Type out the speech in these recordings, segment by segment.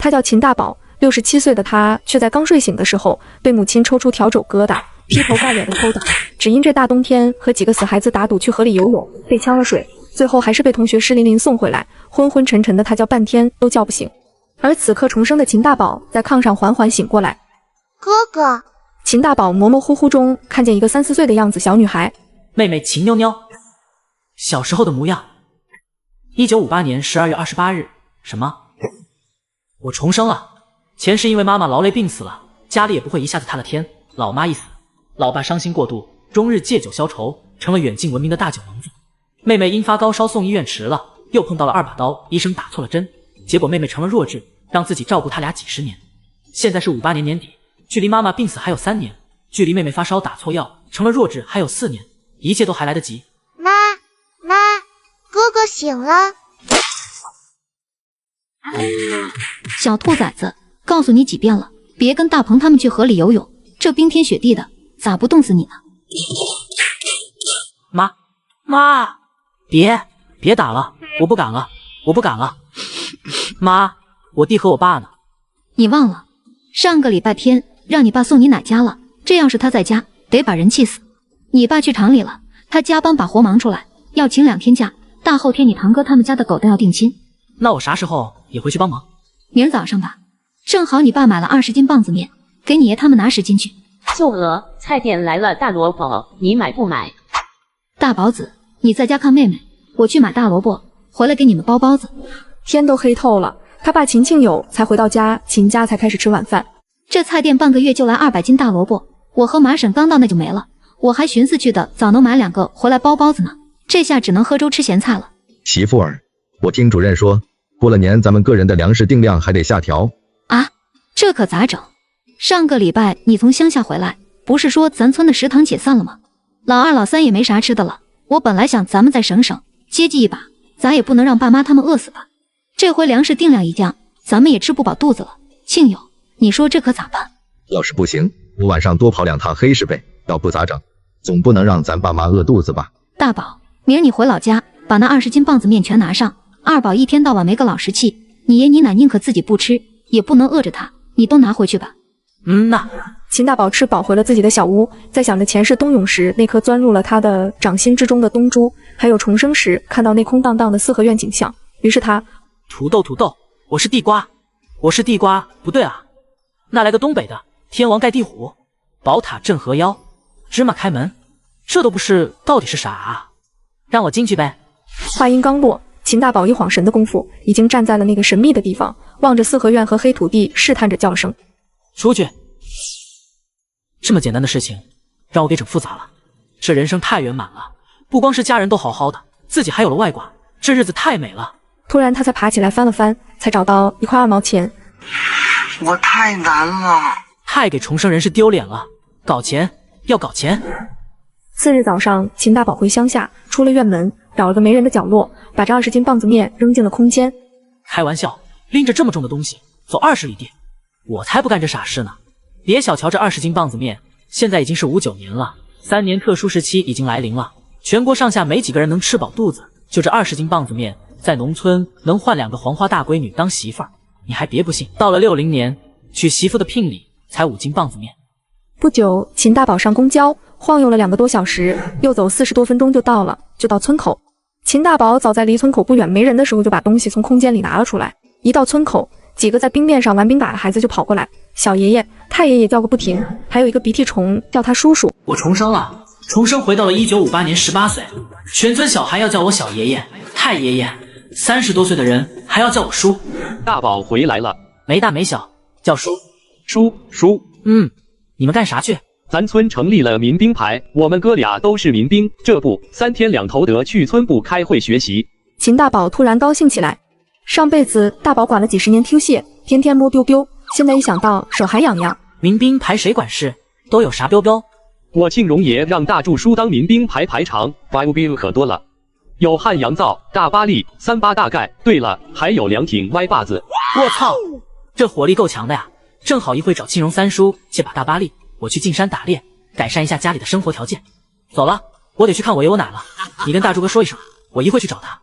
他叫秦大宝，67岁的他却在刚睡醒的时候被母亲抽出笤帚疙瘩，劈头盖脸的抽打，只因这大冬天和几个死孩子打赌去河里游泳，被呛了水，最后还是被同学湿淋淋送回来，昏昏沉沉的他叫半天都叫不醒。而此刻重生的秦大宝在炕上缓缓醒过来，哥哥。秦大宝模模糊糊中看见一个3、4岁的样子小女孩，妹妹秦妞妞，小时候的模样。1958年12月28日，什么？我重生了。前世因为妈妈劳累病死了，家里也不会一下子塌了天。老妈一死，老爸伤心过度，终日借酒消愁，成了远近闻名的大酒蒙子。妹妹因发高烧送医院迟了，又碰到了2把刀，医生打错了针，结果妹妹成了弱智，让自己照顾他俩几十年。现在是58年年底，距离妈妈病死还有3年，距离妹妹发烧打错药成了弱智还有4年，一切都还来得及。妈，哥哥醒了。小兔崽子，告诉你几遍了，别跟大鹏他们去河里游泳，这冰天雪地的，咋不冻死你呢？妈，别打了，我不敢了。妈，我弟和我爸呢？你忘了，上个礼拜天让你爸送你奶家了，这要是他在家，得把人气死。你爸去厂里了，他加班把活忙出来，要请2天假，大后天你堂哥他们家的狗蛋要定亲。那我啥时候也回去帮忙？明儿早上吧，正好你爸买了20斤棒子面，给你爷他们拿10斤去。秀娥，菜店来了大萝卜，你买不买？大宝子，你在家看妹妹，我去买大萝卜，回来给你们包包子。天都黑透了，他爸秦庆友才回到家，秦家才开始吃晚饭。这菜店半个月就来200斤大萝卜，我和马婶刚到那就没了，我还寻思去的，早能买2个回来包包子呢，这下只能喝粥吃咸菜了。媳妇儿，我听主任说，过了年咱们个人的粮食定量还得下调啊，这可咋整？上个礼拜你从乡下回来，不是说咱村的食堂解散了吗？老2、老3也没啥吃的了，我本来想咱们再省省，接济一把，咱也不能让爸妈他们饿死吧。这回粮食定量一降，咱们也吃不饱肚子了。庆友，你说这可咋办？要是不行，我晚上多跑2趟黑市呗，要不咋整？总不能让咱爸妈饿肚子吧？大宝，明儿你回老家，把那20斤棒子面全拿上。2宝一天到晚没个老实气，你爷你奶宁可自己不吃，也不能饿着他，你都拿回去吧。那秦大宝吃饱回了自己的小屋，在想着前世冬泳时那颗钻入了他的掌心之中的东珠，还有重生时看到那空荡荡的4合院景象，于是他土豆，我是地瓜，不对啊，那来个东北的，天王盖地虎，宝塔镇河妖，芝麻开门，这都不是，到底是啥啊？让我进去呗。话音刚落，秦大宝一晃神的功夫，已经站在了那个神秘的地方，望着4合院和黑土地，试探着叫声：出去！这么简单的事情，让我给整复杂了。这人生太圆满了，不光是家人都好好的，自己还有了外挂，这日子太美了。突然他才爬起来翻了翻，才找到1块2毛钱。我太难了，太给重生人士丢脸了，搞钱要搞钱。次日早上，秦大宝回乡下，出了院门，找了个没人的角落，把这20斤棒子面扔进了空间。开玩笑，拎着这么重的东西走20里地，我才不干这傻事呢。别小瞧这20斤棒子面，现在已经是59年了，3年特殊时期已经来临了，全国上下没几个人能吃饱肚子，就这20斤棒子面，在农村能换2个黄花大闺女当媳妇儿。你还别不信，到了60年，娶媳妇的聘礼才5斤棒子面。不久，秦大宝上公交，晃悠了2个多小时，又走40多分钟就到村口。秦大宝早在离村口不远没人的时候就把东西从空间里拿了出来。一到村口，几个在冰面上玩冰靶的孩子就跑过来，小爷爷、太爷爷叫个不停，还有一个鼻涕虫叫他叔叔。我重生了，重生回到了1958年18岁，全村小孩要叫我小爷爷、太爷爷，30多岁的人还要叫我叔。大宝回来了，没大没小，叫叔。叔。你们干啥去？咱村成立了民兵排，我们哥俩都是民兵，这不3天2头得去村部开会学习。秦大宝突然高兴起来，上辈子大宝管了几10年丢蟹，天天摸标标，现在一想到手还痒痒。民兵排谁管事？都有啥标标？我庆荣爷让大柱叔当民兵排排长，标标可多了，有汉阳造、大巴力、38大盖，对了，还有2挺歪把子。我操，这火力够强的呀！正好一会找庆荣三叔借把大巴力，我去进山打猎，改善一下家里的生活条件。走了，我得去看我爷我奶了。你跟大柱哥说一声，我一会去找他。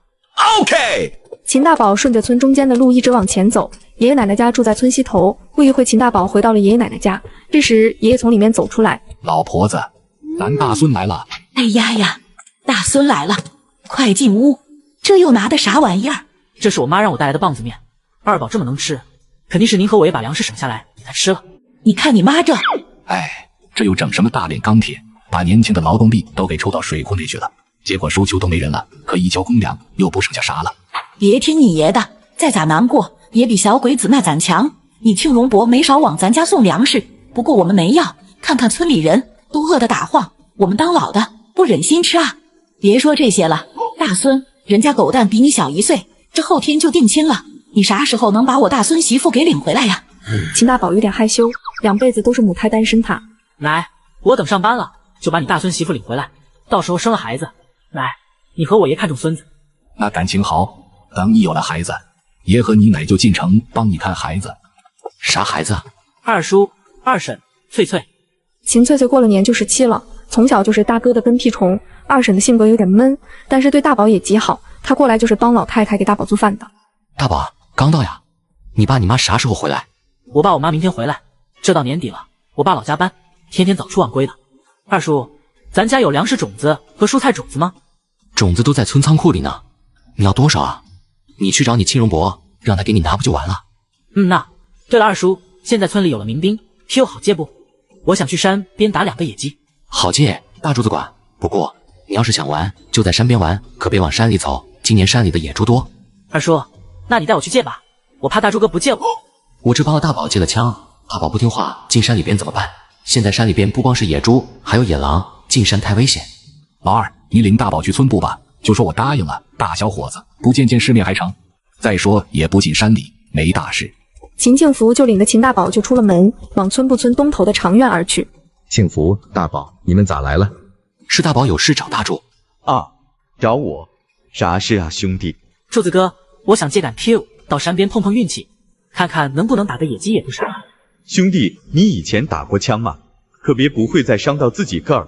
OK。秦大宝顺着村中间的路一直往前走，爷爷奶奶家住在村西头。不一会，秦大宝回到了爷爷奶奶家。这时，爷爷从里面走出来：“老婆子，咱大孙来了。”哎呀，大孙来了，快进屋。这又拿的啥玩意儿？这是我妈让我带来的棒子面。二宝这么能吃，肯定是您和我也把粮食省下来给他吃了。你看你妈这……哎，这又整什么大炼钢铁，把年轻的劳动力都给抽到水库里去了。结果收秋都没人了，可一交公粮又不剩下啥了。别听你爷的，再咋难过也比小鬼子那咱强。你庆荣伯没少往咱家送粮食，不过我们没要。看看村里人都饿得打晃，我们当老的不忍心吃啊。别说这些了，大孙，人家狗蛋比你小1岁，这后天就定亲了。你啥时候能把我大孙媳妇给领回来呀？秦大宝有点害羞，2辈子都是母胎单身他。奶，我等上班了就把你大孙媳妇领回来，到时候生了孩子，奶，你和我爷看重孙子。那感情好，等你有了孩子，爷和你奶就进城帮你看孩子。啥孩子啊？二叔、二婶、翠翠。秦翠翠过了年就17了，从小就是大哥的跟屁虫。二婶的性格有点闷，但是对大宝也极好，她过来就是帮老太太给大宝做饭的。大宝刚到呀，你爸你妈啥时候回来？我爸我妈明天回来，这到年底了，我爸老加班，天天早出晚归的。二叔，咱家有粮食种子和蔬菜种子吗？种子都在村仓库里呢，你要多少啊？你去找你亲荣伯，让他给你拿不就完了？那对了，二叔，现在村里有了民兵，PO好接不？我想去山边打2个野鸡。好借，大柱子管。不过你要是想玩，就在山边玩，可别往山里走，今年山里的野猪多。二叔，那你带我去借吧，我怕大猪哥不借我。我这帮了大宝借了枪，大宝不听话，进山里边怎么办？现在山里边不光是野猪，还有野狼，进山太危险。老二，你领大宝去村部吧，就说我答应了，大小伙子不见见世面还成。再说也不进山里，没大事。秦庆福就领着秦大宝就出了门，往村部村东头的长院而去。庆福、大宝，你们咋来了？是大宝有事找大柱。啊，找我？啥事啊，兄弟？柱子哥，我想借杆 PO 到山边碰碰运气，看看能不能打个野鸡野猪啥。兄弟，你以前打过枪吗？可别不会再伤到自己个儿。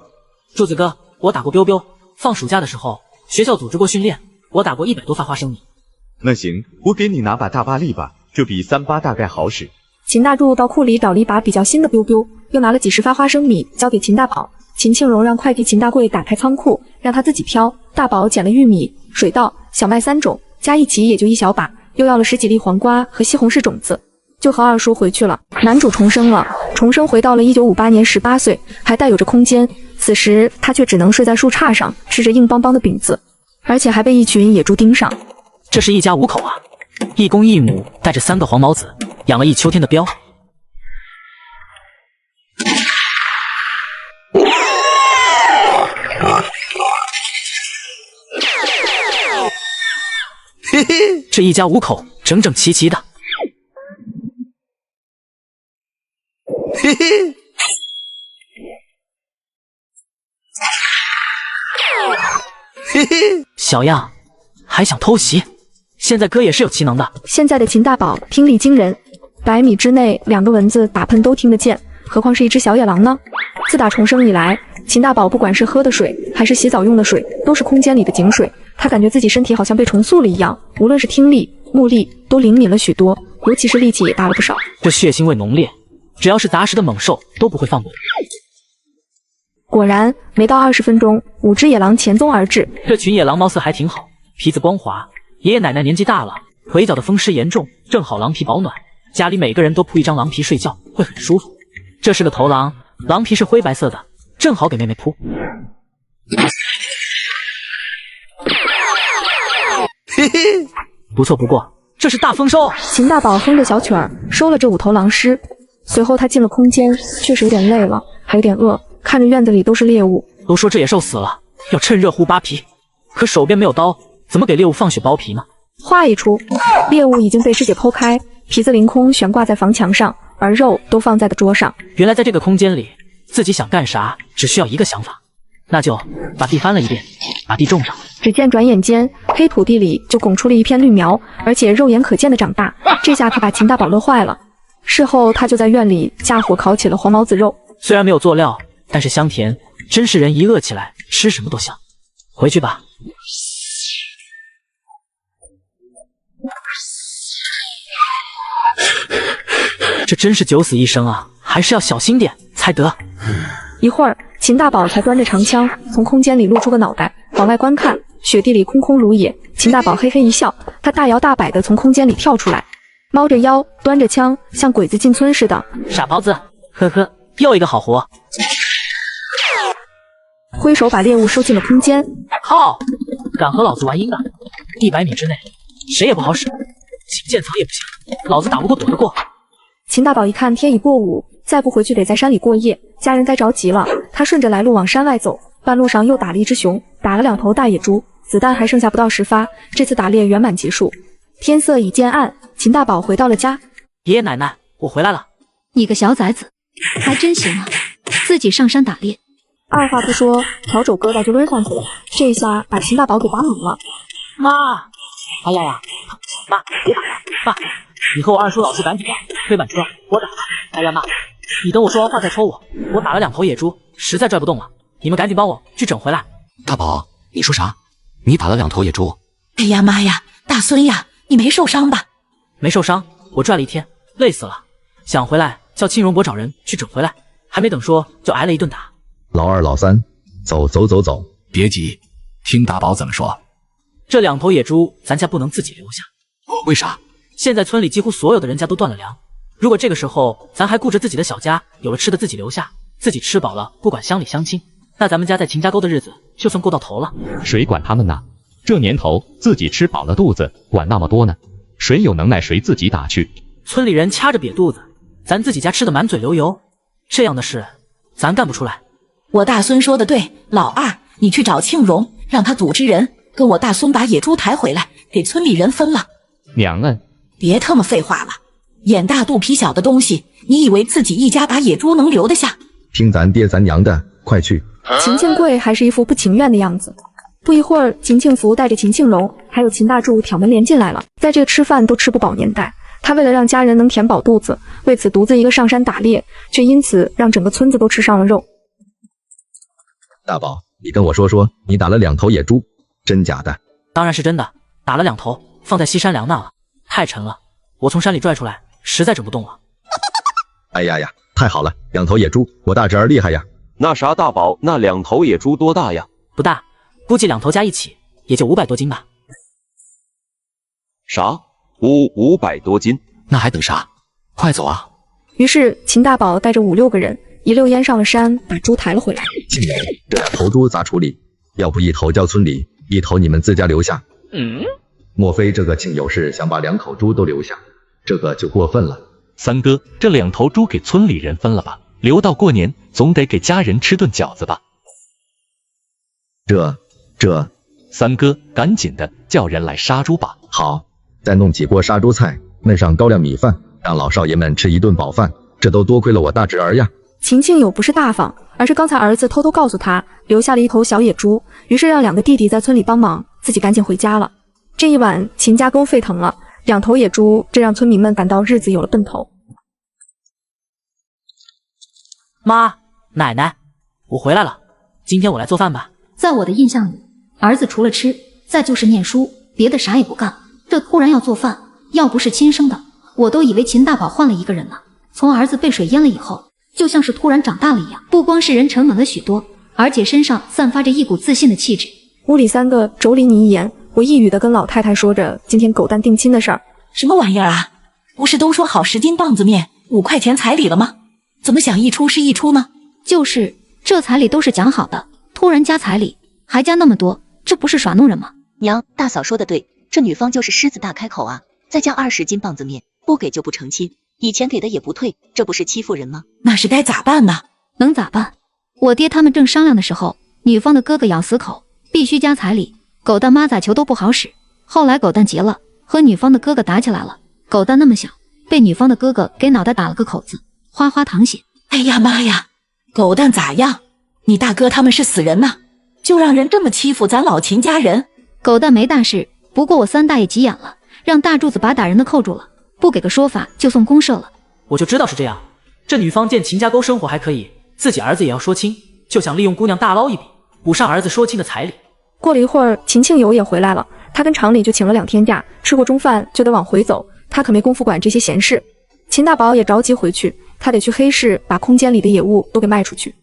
柱子哥，我打过彪彪，放暑假的时候学校组织过训练，我打过100多发花生米。那行，我给你拿把大巴力吧，这比38大概好使。秦大柱到库里找了一把比较新的彪彪，又拿了几10发花生米交给秦大宝。秦庆荣让快递秦大贵打开仓库，让他自己挑。大宝捡了玉米、水稻、小麦3种，加一起也就1小把，又要了10几粒黄瓜和西红柿种子，就和二叔回去了。男主重生了，重生回到了1958年18岁，还带有着空间。此时他却只能睡在树杈上，吃着硬邦邦的饼子，而且还被一群野猪盯上。这是一家5口啊，一公一母带着3个黄毛子，养了一秋天的膘。这一家5口整整齐齐的。小样，还想偷袭？现在哥也是有奇能的。现在的秦大宝听力惊人，100米之内2个蚊子打喷都听得见，何况是一只小野狼呢？自打重生以来，秦大宝不管是喝的水还是洗澡用的水，都是空间里的井水。他感觉自己身体好像被重塑了一样，无论是听力、目力都灵敏了许多，尤其是力气也大了不少。这血腥味浓烈，只要是杂食的猛兽都不会放过。果然，没到20分钟，5只野狼前踪而至。这群野狼貌似还挺好，皮子光滑。爷爷奶奶年纪大了，腿脚的风湿严重，正好狼皮保暖。家里每个人都铺一张狼皮睡觉，会很舒服。这是个头狼，狼皮是灰白色的，正好给妹妹铺。不错，不过这是大丰收。秦大宝哼着小曲儿，收了这5头狼尸。随后他进了空间，确实有点累了，还有点饿。看着院子里都是猎物，都说这野兽死了要趁热乎扒皮，可手边没有刀，怎么给猎物放血剥皮呢？话一出，猎物已经被师姐剖开，皮子凌空悬挂在房墙上，而肉都放在了桌上。原来在这个空间里，自己想干啥只需要一个想法，那就把地翻了一遍，把地种上。只见转眼间，黑土地里就拱出了一片绿苗，而且肉眼可见的长大。这下可把秦大宝乐坏了。事后他就在院里架火烤起了黄毛子肉，虽然没有做料，但是香甜，真是人一饿起来吃什么都香。回去吧。这真是九死一生啊，还是要小心点才得。一会儿，秦大宝才端着长枪从空间里露出个脑袋，往外观看。雪地里空空如也，秦大宝嘿嘿一笑，他大摇大摆地从空间里跳出来，猫着腰，端着枪，像鬼子进村似的。傻狍子，呵呵，又一个好活。挥手把猎物收进了空间。好，敢和老子玩阴的，100米之内谁也不好使，秦建仓也不行，老子打不过躲得过。秦大宝一看天已过午，再不回去得在山里过夜，家人该着急了。他顺着来路往山外走，半路上又打了一只熊，打了2头大野猪，子弹还剩下不到10发。这次打猎圆满结束，天色已渐暗，秦大宝回到了家。爷爷奶奶，我回来了。你个小崽子，还真行啊，自己上山打猎。二话不说，笤帚疙瘩就抡上去了，这下把秦大宝给打懵了。妈，哎呀呀，妈，别打了，妈，你和我二叔老师赶紧的，推板车，我打。哎呀妈，你等我说完话再抽我，我打了2头野猪，实在拽不动了，你们赶紧帮我去整回来。大宝，你说啥？你打了2头野猪？哎呀妈呀，大孙呀，你没受伤吧？没受伤，我拽了1天，累死了，想回来叫青荣伯找人去整回来，还没等说就挨了一顿打。老二老三，走，别急，听大宝怎么说。这2头野猪咱家不能自己留下。为啥？现在村里几乎所有的人家都断了粮，如果这个时候咱还顾着自己的小家，有了吃的自己留下，自己吃饱了不管乡里乡亲，那咱们家在秦家沟的日子就算过到头了。谁管他们呢？这年头自己吃饱了肚子，管那么多呢？谁有能耐谁自己打去。村里人掐着瘪肚子，咱自己家吃的满嘴流油，这样的事咱干不出来。我大孙说的对，老二，你去找庆荣，让他组织人跟我大孙把野猪抬回来，给村里人分了。娘啊，别他妈废话了，眼大肚皮小的东西，你以为自己一家把野猪能留得下？听咱爹咱娘的，快去！秦庆贵还是一副不情愿的样子。不一会儿，秦庆福带着秦庆荣还有秦大柱挑门帘进来了。在这个吃饭都吃不饱年代，他为了让家人能填饱肚子，为此独自一个上山打猎，却因此让整个村子都吃上了肉。大宝，你跟我说说，你打了2头野猪，真假的？当然是真的，打了2头，放在西山梁那了，太沉了，我从山里拽出来，实在整不动了。哎呀呀，太好了，2头野猪，我大侄儿厉害呀！那啥，大宝，那2头野猪多大呀？不大，估计2头加一起也就500多斤吧。啥？500多斤？那还等啥？快走啊！于是秦大宝带着5、6个人一溜烟上了山，把猪抬了回来。庆荣，这2头猪咋处理？要不1头交村里，1头你们自家留下？莫非这个庆友是想把2口猪都留下？这个就过分了。三哥，这2头猪给村里人分了吧，留到过年总得给家人吃顿饺子吧。这三哥，赶紧的叫人来杀猪吧。好，再弄几锅杀猪菜，焖上高粱米饭，让老少爷们吃一顿饱饭。这都多亏了我大侄儿呀。秦庆友不是大方，而是刚才儿子偷偷告诉他留下了1头小野猪，于是让2个弟弟在村里帮忙，自己赶紧回家了。这一晚秦家沟沸腾了，2头野猪，这让村民们感到日子有了奔头。妈，奶奶，我回来了，今天我来做饭吧。在我的印象里，儿子除了吃，再就是念书，别的啥也不干。这突然要做饭，要不是亲生的，我都以为秦大宝换了一个人呢。从儿子被水淹了以后，就像是突然长大了一样，不光是人沉稳了许多，而且身上散发着一股自信的气质。屋里3个妯娌你一言我一语的跟老太太说着今天狗蛋定亲的事儿。什么玩意儿啊？不是都说好10斤棒子面5块钱彩礼了吗？怎么想一出是一出呢？就是这彩礼都是讲好的，突然加彩礼，还加那么多，这不是耍弄人吗？娘，大嫂说的对，这女方就是狮子大开口啊，再加20斤棒子面，不给就不成亲，以前给的也不退，这不是欺负人吗？那是该咋办呢？能咋办？我爹他们正商量的时候，女方的哥哥咬死口，必须加彩礼，狗蛋马仔球都不好使。后来狗蛋急了，和女方的哥哥打起来了，狗蛋那么小，被女方的哥哥给脑袋打了个口子，哗哗淌血。哎呀妈呀，狗蛋咋样？你大哥他们是死人呐，就让人这么欺负咱老秦家人。狗蛋没大事，不过我3大爷急眼了，让大柱子把打人的扣住了，不给个说法就送公社了。我就知道是这样，这女方见秦家沟生活还可以，自己儿子也要说亲，就想利用姑娘大捞一笔，补上儿子说亲的彩礼。过了一会儿，秦庆友也回来了，他跟厂里就请了2天假，吃过中饭就得往回走，他可没工夫管这些闲事。秦大宝也着急回去，他得去黑市把空间里的野物都给卖出去。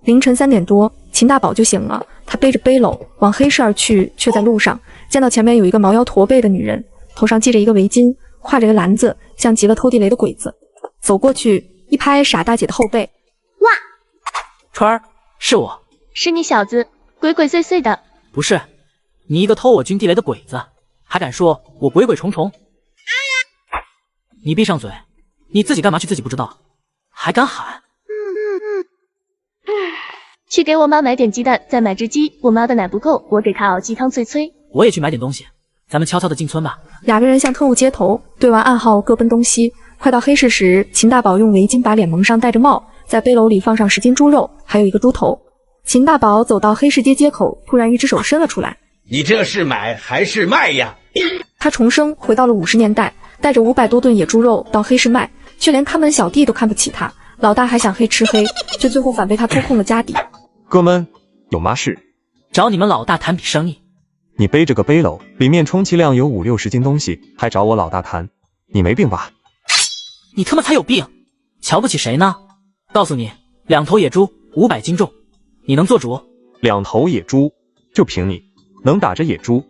凌晨3点多，秦大宝就醒了，他背着背篓往黑市而去，却在路上见到前面有一个毛腰驼背的女人，头上系着一个围巾，挎着个篮子，像极了偷地雷的鬼子。走过去一拍傻大姐的后背，哇，川儿，是我。是你小子，鬼鬼祟祟的。不是，你一个偷我军地雷的鬼子，还敢说我鬼鬼重重？你闭上嘴，你自己干嘛去自己不知道，还敢喊？去给我妈买点鸡蛋，再买只鸡。我妈的奶不够，我给她熬鸡汤催催。我也去买点东西，咱们悄悄的进村吧。2个人像特务接头，对完暗号各奔东西。快到黑市时，秦大宝用围巾把脸蒙上，戴着帽，在背篓里放上10斤猪肉，还有一个猪头。秦大宝走到黑市街街口，突然一只手伸了出来。你这是买还是卖呀？他重生回到了50年代，带着500多吨野猪肉到黑市卖，却连看门小弟都看不起他。老大还想黑吃黑，却最后反被他偷空了家底。哥们，有嘛事？找你们老大谈笔生意。你背着个背篓，里面充其量有50-60斤东西，还找我老大谈？你没病吧？你他妈才有病！瞧不起谁呢？告诉你，2头野猪500斤重，你能做主？2头野猪，就凭你能打着野猪？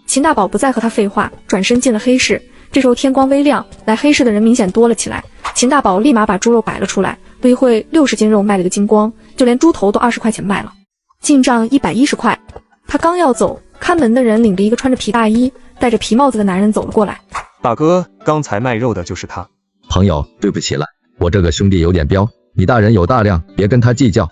秦大宝不再和他废话，转身进了黑市。这时候天光微亮，来黑市的人明显多了起来。秦大宝立马把猪肉摆了出来，不一会60斤肉卖了个精光，就连猪头都20块钱卖了，进账110块。他刚要走，看门的人领着一个穿着皮大衣、戴着皮帽子的男人走了过来。大哥，刚才卖肉的就是他。朋友，对不起了，我这个兄弟有点彪，你大人有大量，别跟他计较。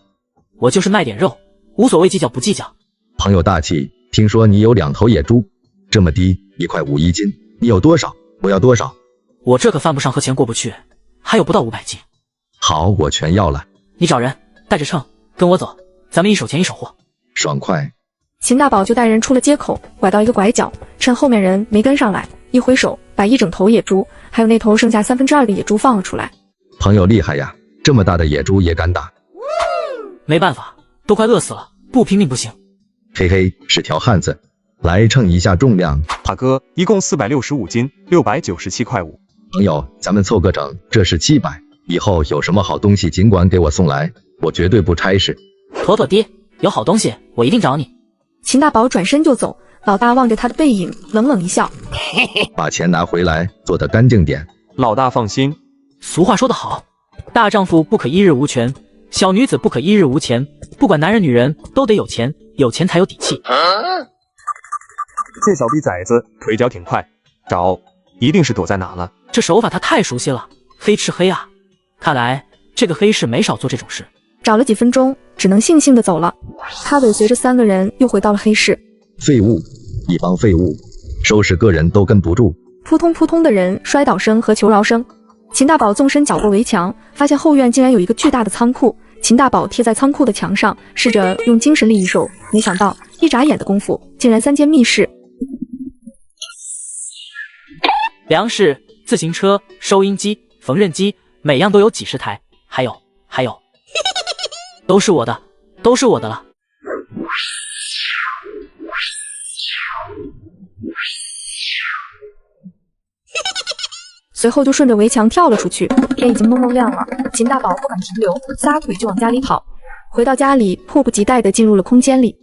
我就是卖点肉，无所谓计较不计较。朋友大气，听说你有2头野猪，这么低，1块5一斤，你有多少？我要多少？我这可犯不上和钱过不去，还有不到500斤。好，我全要了。你找人带着秤，跟我走，咱们一手钱一手货。爽快。秦大宝就带人出了街口，拐到一个拐角，趁后面人没跟上来，一挥手把1整头野猪，还有那头剩下2/3的野猪放了出来。朋友厉害呀，这么大的野猪也敢打。没办法，都快饿死了，不拼命不行。嘿嘿，是条汉子。来称一下重量。大哥，一共465斤，697块5。朋友，咱们凑个整，这是700。以后有什么好东西尽管给我送来，我绝对不差事。妥妥爹，有好东西我一定找你。秦大宝转身就走，老大望着他的背影，冷冷一笑。把钱拿回来，做得干净点。老大放心。俗话说得好，大丈夫不可一日无权，小女子不可一日无钱。不管男人女人，都得有钱，有钱才有底气。这小逼崽子腿脚挺快，找一定是躲在哪了。这手法他太熟悉了，黑吃黑啊！看来这个黑市没少做这种事。找了几分钟，只能悻悻地走了。他尾随着3个人又回到了黑市。废物，一帮废物，收拾个人都跟不住。扑通扑通的人摔倒声和求饶声。秦大宝纵身搅过围墙，发现后院竟然有一个巨大的仓库。秦大宝贴在仓库的墙上，试着用精神力移手，没想到一眨眼的功夫，竟然3间密室。粮食、自行车、收音机、缝纫机，每样都有几10台，还有，都是我的，都是我的了。随后就顺着围墙跳了出去。天已经蒙蒙亮了，秦大宝不敢停留，撒腿就往家里跑。回到家里，迫不及待地进入了空间里。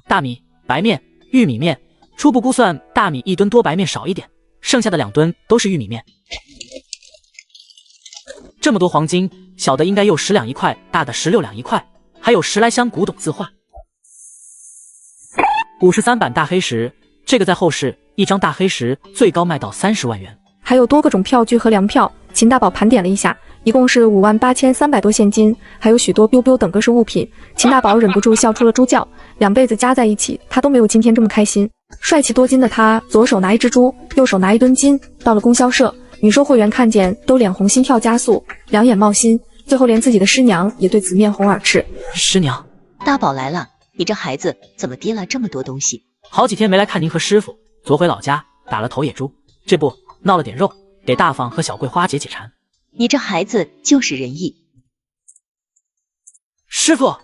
大米、白面、玉米面，初步估算大米1吨多，白面少一点，剩下的2吨都是玉米面。这么多黄金，小的应该有10两1块，大的16两1块，还有10来箱古董字画。53板大黑石，这个在后市一张大黑石最高卖到30万元。还有多个种票据和粮票，秦大宝盘点了一下，一共是58300多现金，还有许多 biu 等各式物品。秦大宝忍不住笑出了猪叫，2辈子加在一起，他都没有今天这么开心。帅气多金的他，左手拿1只猪，右手拿1吨金，到了供销社，女售货员看见都脸红心跳加速，两眼冒心，最后连自己的师娘也对此面红耳赤。师娘，大宝来了，你这孩子怎么跌了这么多东西？好几天没来看您和师傅，昨回老家打了头野猪，这不闹了点肉，给大放和小桂花解解馋。你这孩子就是仁义。师傅，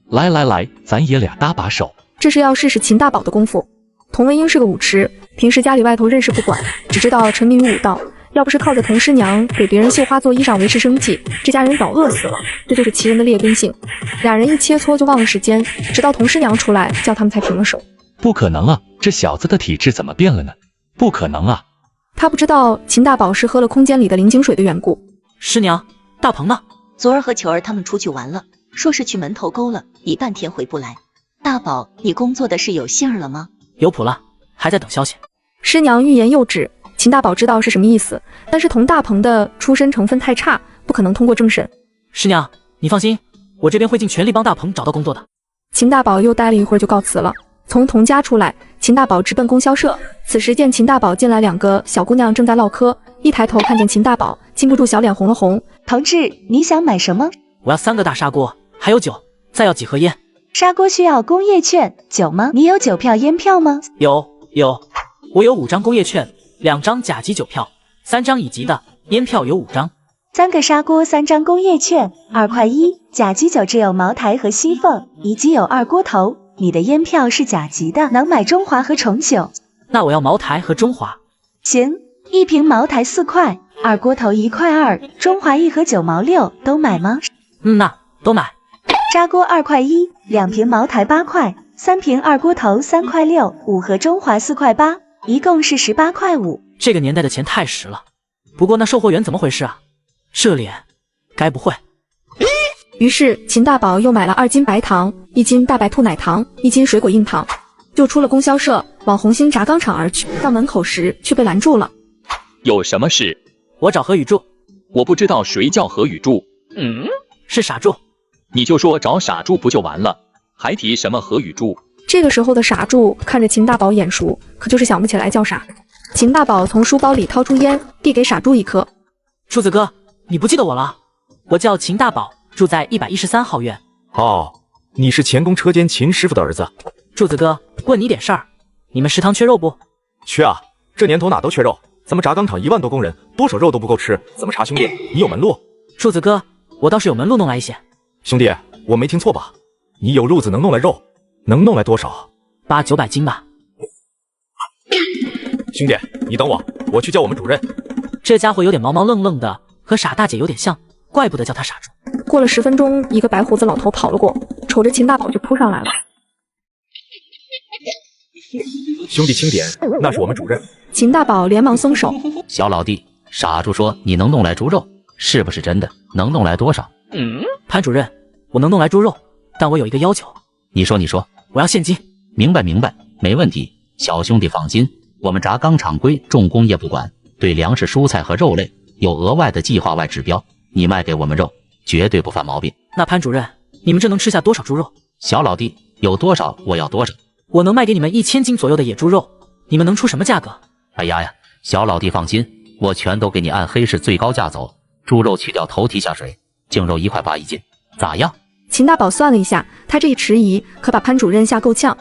来，咱爷俩搭把手。这是要试试秦大宝的功夫。童文英是个舞痴，平时家里外头任事不管，只知道沉迷于武道。要不是靠着童师娘给别人绣花做衣裳维持生计，这家人早饿死了。这就是奇人的劣根性。俩人一切磋就忘了时间，直到童师娘出来叫他们才停了手。不可能啊，这小子的体质怎么变了呢？不可能啊！他不知道秦大宝是喝了空间里的灵井水的缘故。师娘，大鹏呢？昨儿和球儿他们出去玩了，说是去门头沟了，一半天回不来。大宝，你工作的事有信儿了吗？有谱了，还在等消息。师娘欲言又止，秦大宝知道是什么意思，但是童大鹏的出身成分太差，不可能通过政审。师娘，你放心，我这边会尽全力帮大鹏找到工作的。秦大宝又待了一会儿就告辞了。从童家出来，秦大宝直奔供销社。此时见秦大宝进来，两个小姑娘正在唠嗑，一抬头看见秦大宝，禁不住小脸红了红。同志，你想买什么？我要3个大砂锅，还有酒，再要几盒烟。砂锅需要工业券，酒吗？你有酒票、烟票吗？有，我有5张工业券，2张甲级酒票，3张乙级的烟票有5张。3个砂锅，3张工业券，2块1。甲级酒只有茅台和西凤，乙级有2锅头。你的烟票是甲级的，能买中华和重酒。那我要茅台和中华。行，1瓶茅台4块，2锅头1块2，中华1盒9毛6，都买吗？那都买。砂锅2块1，2瓶茅台8块，3瓶2锅头3块6，5盒中华4块8，一共是18块5。这个年代的钱太实了。不过那售货员怎么回事啊？这脸，该不会……于是秦大宝又买了2斤白糖，1斤大白兔奶糖，1斤水果硬糖，就出了供销社，往红星轧钢厂而去。到门口时却被拦住了。有什么事？我找何雨柱。我不知道谁叫何雨柱。是傻柱。你就说找傻柱不就完了，还提什么何雨柱？这个时候的傻柱看着秦大宝眼熟，可就是想不起来叫啥。秦大宝从书包里掏出烟，递给傻柱一颗。柱子哥，你不记得我了？我叫秦大宝，住在113号院。哦，你是钳工车间秦师傅的儿子。柱子哥，问你点事儿，你们食堂缺肉不？缺啊，这年头哪都缺肉。咱们轧钢厂1万多工人，多少肉都不够吃，怎么查兄弟？你有门路？柱子哥，我倒是有门路弄来一些。兄弟，我没听错吧？你有路子能弄来肉，能弄来多少？800、900斤吧。兄弟，你等我，我去叫我们主任。这家伙有点毛毛愣愣的，和傻大姐有点像，怪不得叫他傻柱。过了10分钟，一个白胡子老头跑了过，瞅着秦大宝就扑上来了。兄弟轻点，那是我们主任。秦大宝连忙松手。小老弟，傻柱说你能弄来猪肉，是不是真的？能弄来多少？潘主任，我能弄来猪肉，但我有一个要求。你说，我要现金。明白，没问题。小兄弟放心，我们轧钢厂归重工业不管，对粮食、蔬菜和肉类有额外的计划外指标。你卖给我们肉，绝对不犯毛病。那潘主任，你们这能吃下多少猪肉？小老弟，有多少我要多少。我能卖给你们1000斤左右的野猪肉，你们能出什么价格？哎呀，小老弟放心，我全都给你按黑市最高价走。猪肉去掉头蹄下水，净肉1块8一斤，咋样？秦大宝算了一下，他这一迟疑可把潘主任吓够呛。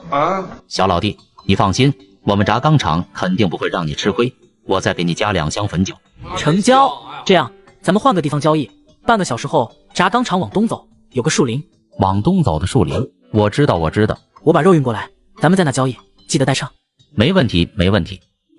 小老弟，你放心，我们轧钢厂肯定不会让你吃亏，我再给你加2箱汾酒。成交。这样，咱们换个地方交易。半个小时后，轧钢厂往东走，有个树林。往东走的树林，我知道。我把肉运过来，咱们在那交易，记得带秤。没问题。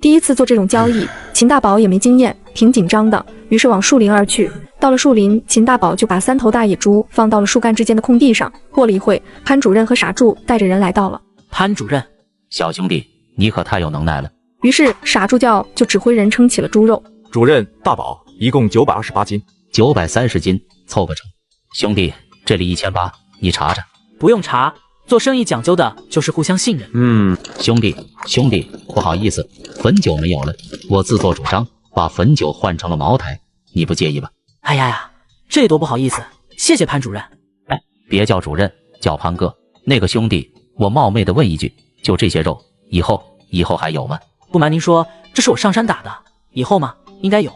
第一次做这种交易，秦大宝也没经验，挺紧张的，于是往树林而去。到了树林，秦大宝就把3头大野猪放到了树干之间的空地上。过了一会，潘主任和傻柱带着人来到了。潘主任，小兄弟，你可太有能耐了。于是傻柱就指挥人称起了猪肉。主任，大宝，一共928斤，930斤，凑个成。兄弟，这里1800，你查查。不用查，做生意讲究的就是互相信任。兄弟，不好意思，汾酒没有了，我自作主张把汾酒换成了茅台，你不介意吧？哎呀，这多不好意思，谢谢潘主任。别叫主任，叫潘哥。那个兄弟，我冒昧的问一句，就这些肉，以后还有吗？不瞒您说，这是我上山打的，以后嘛，应该有，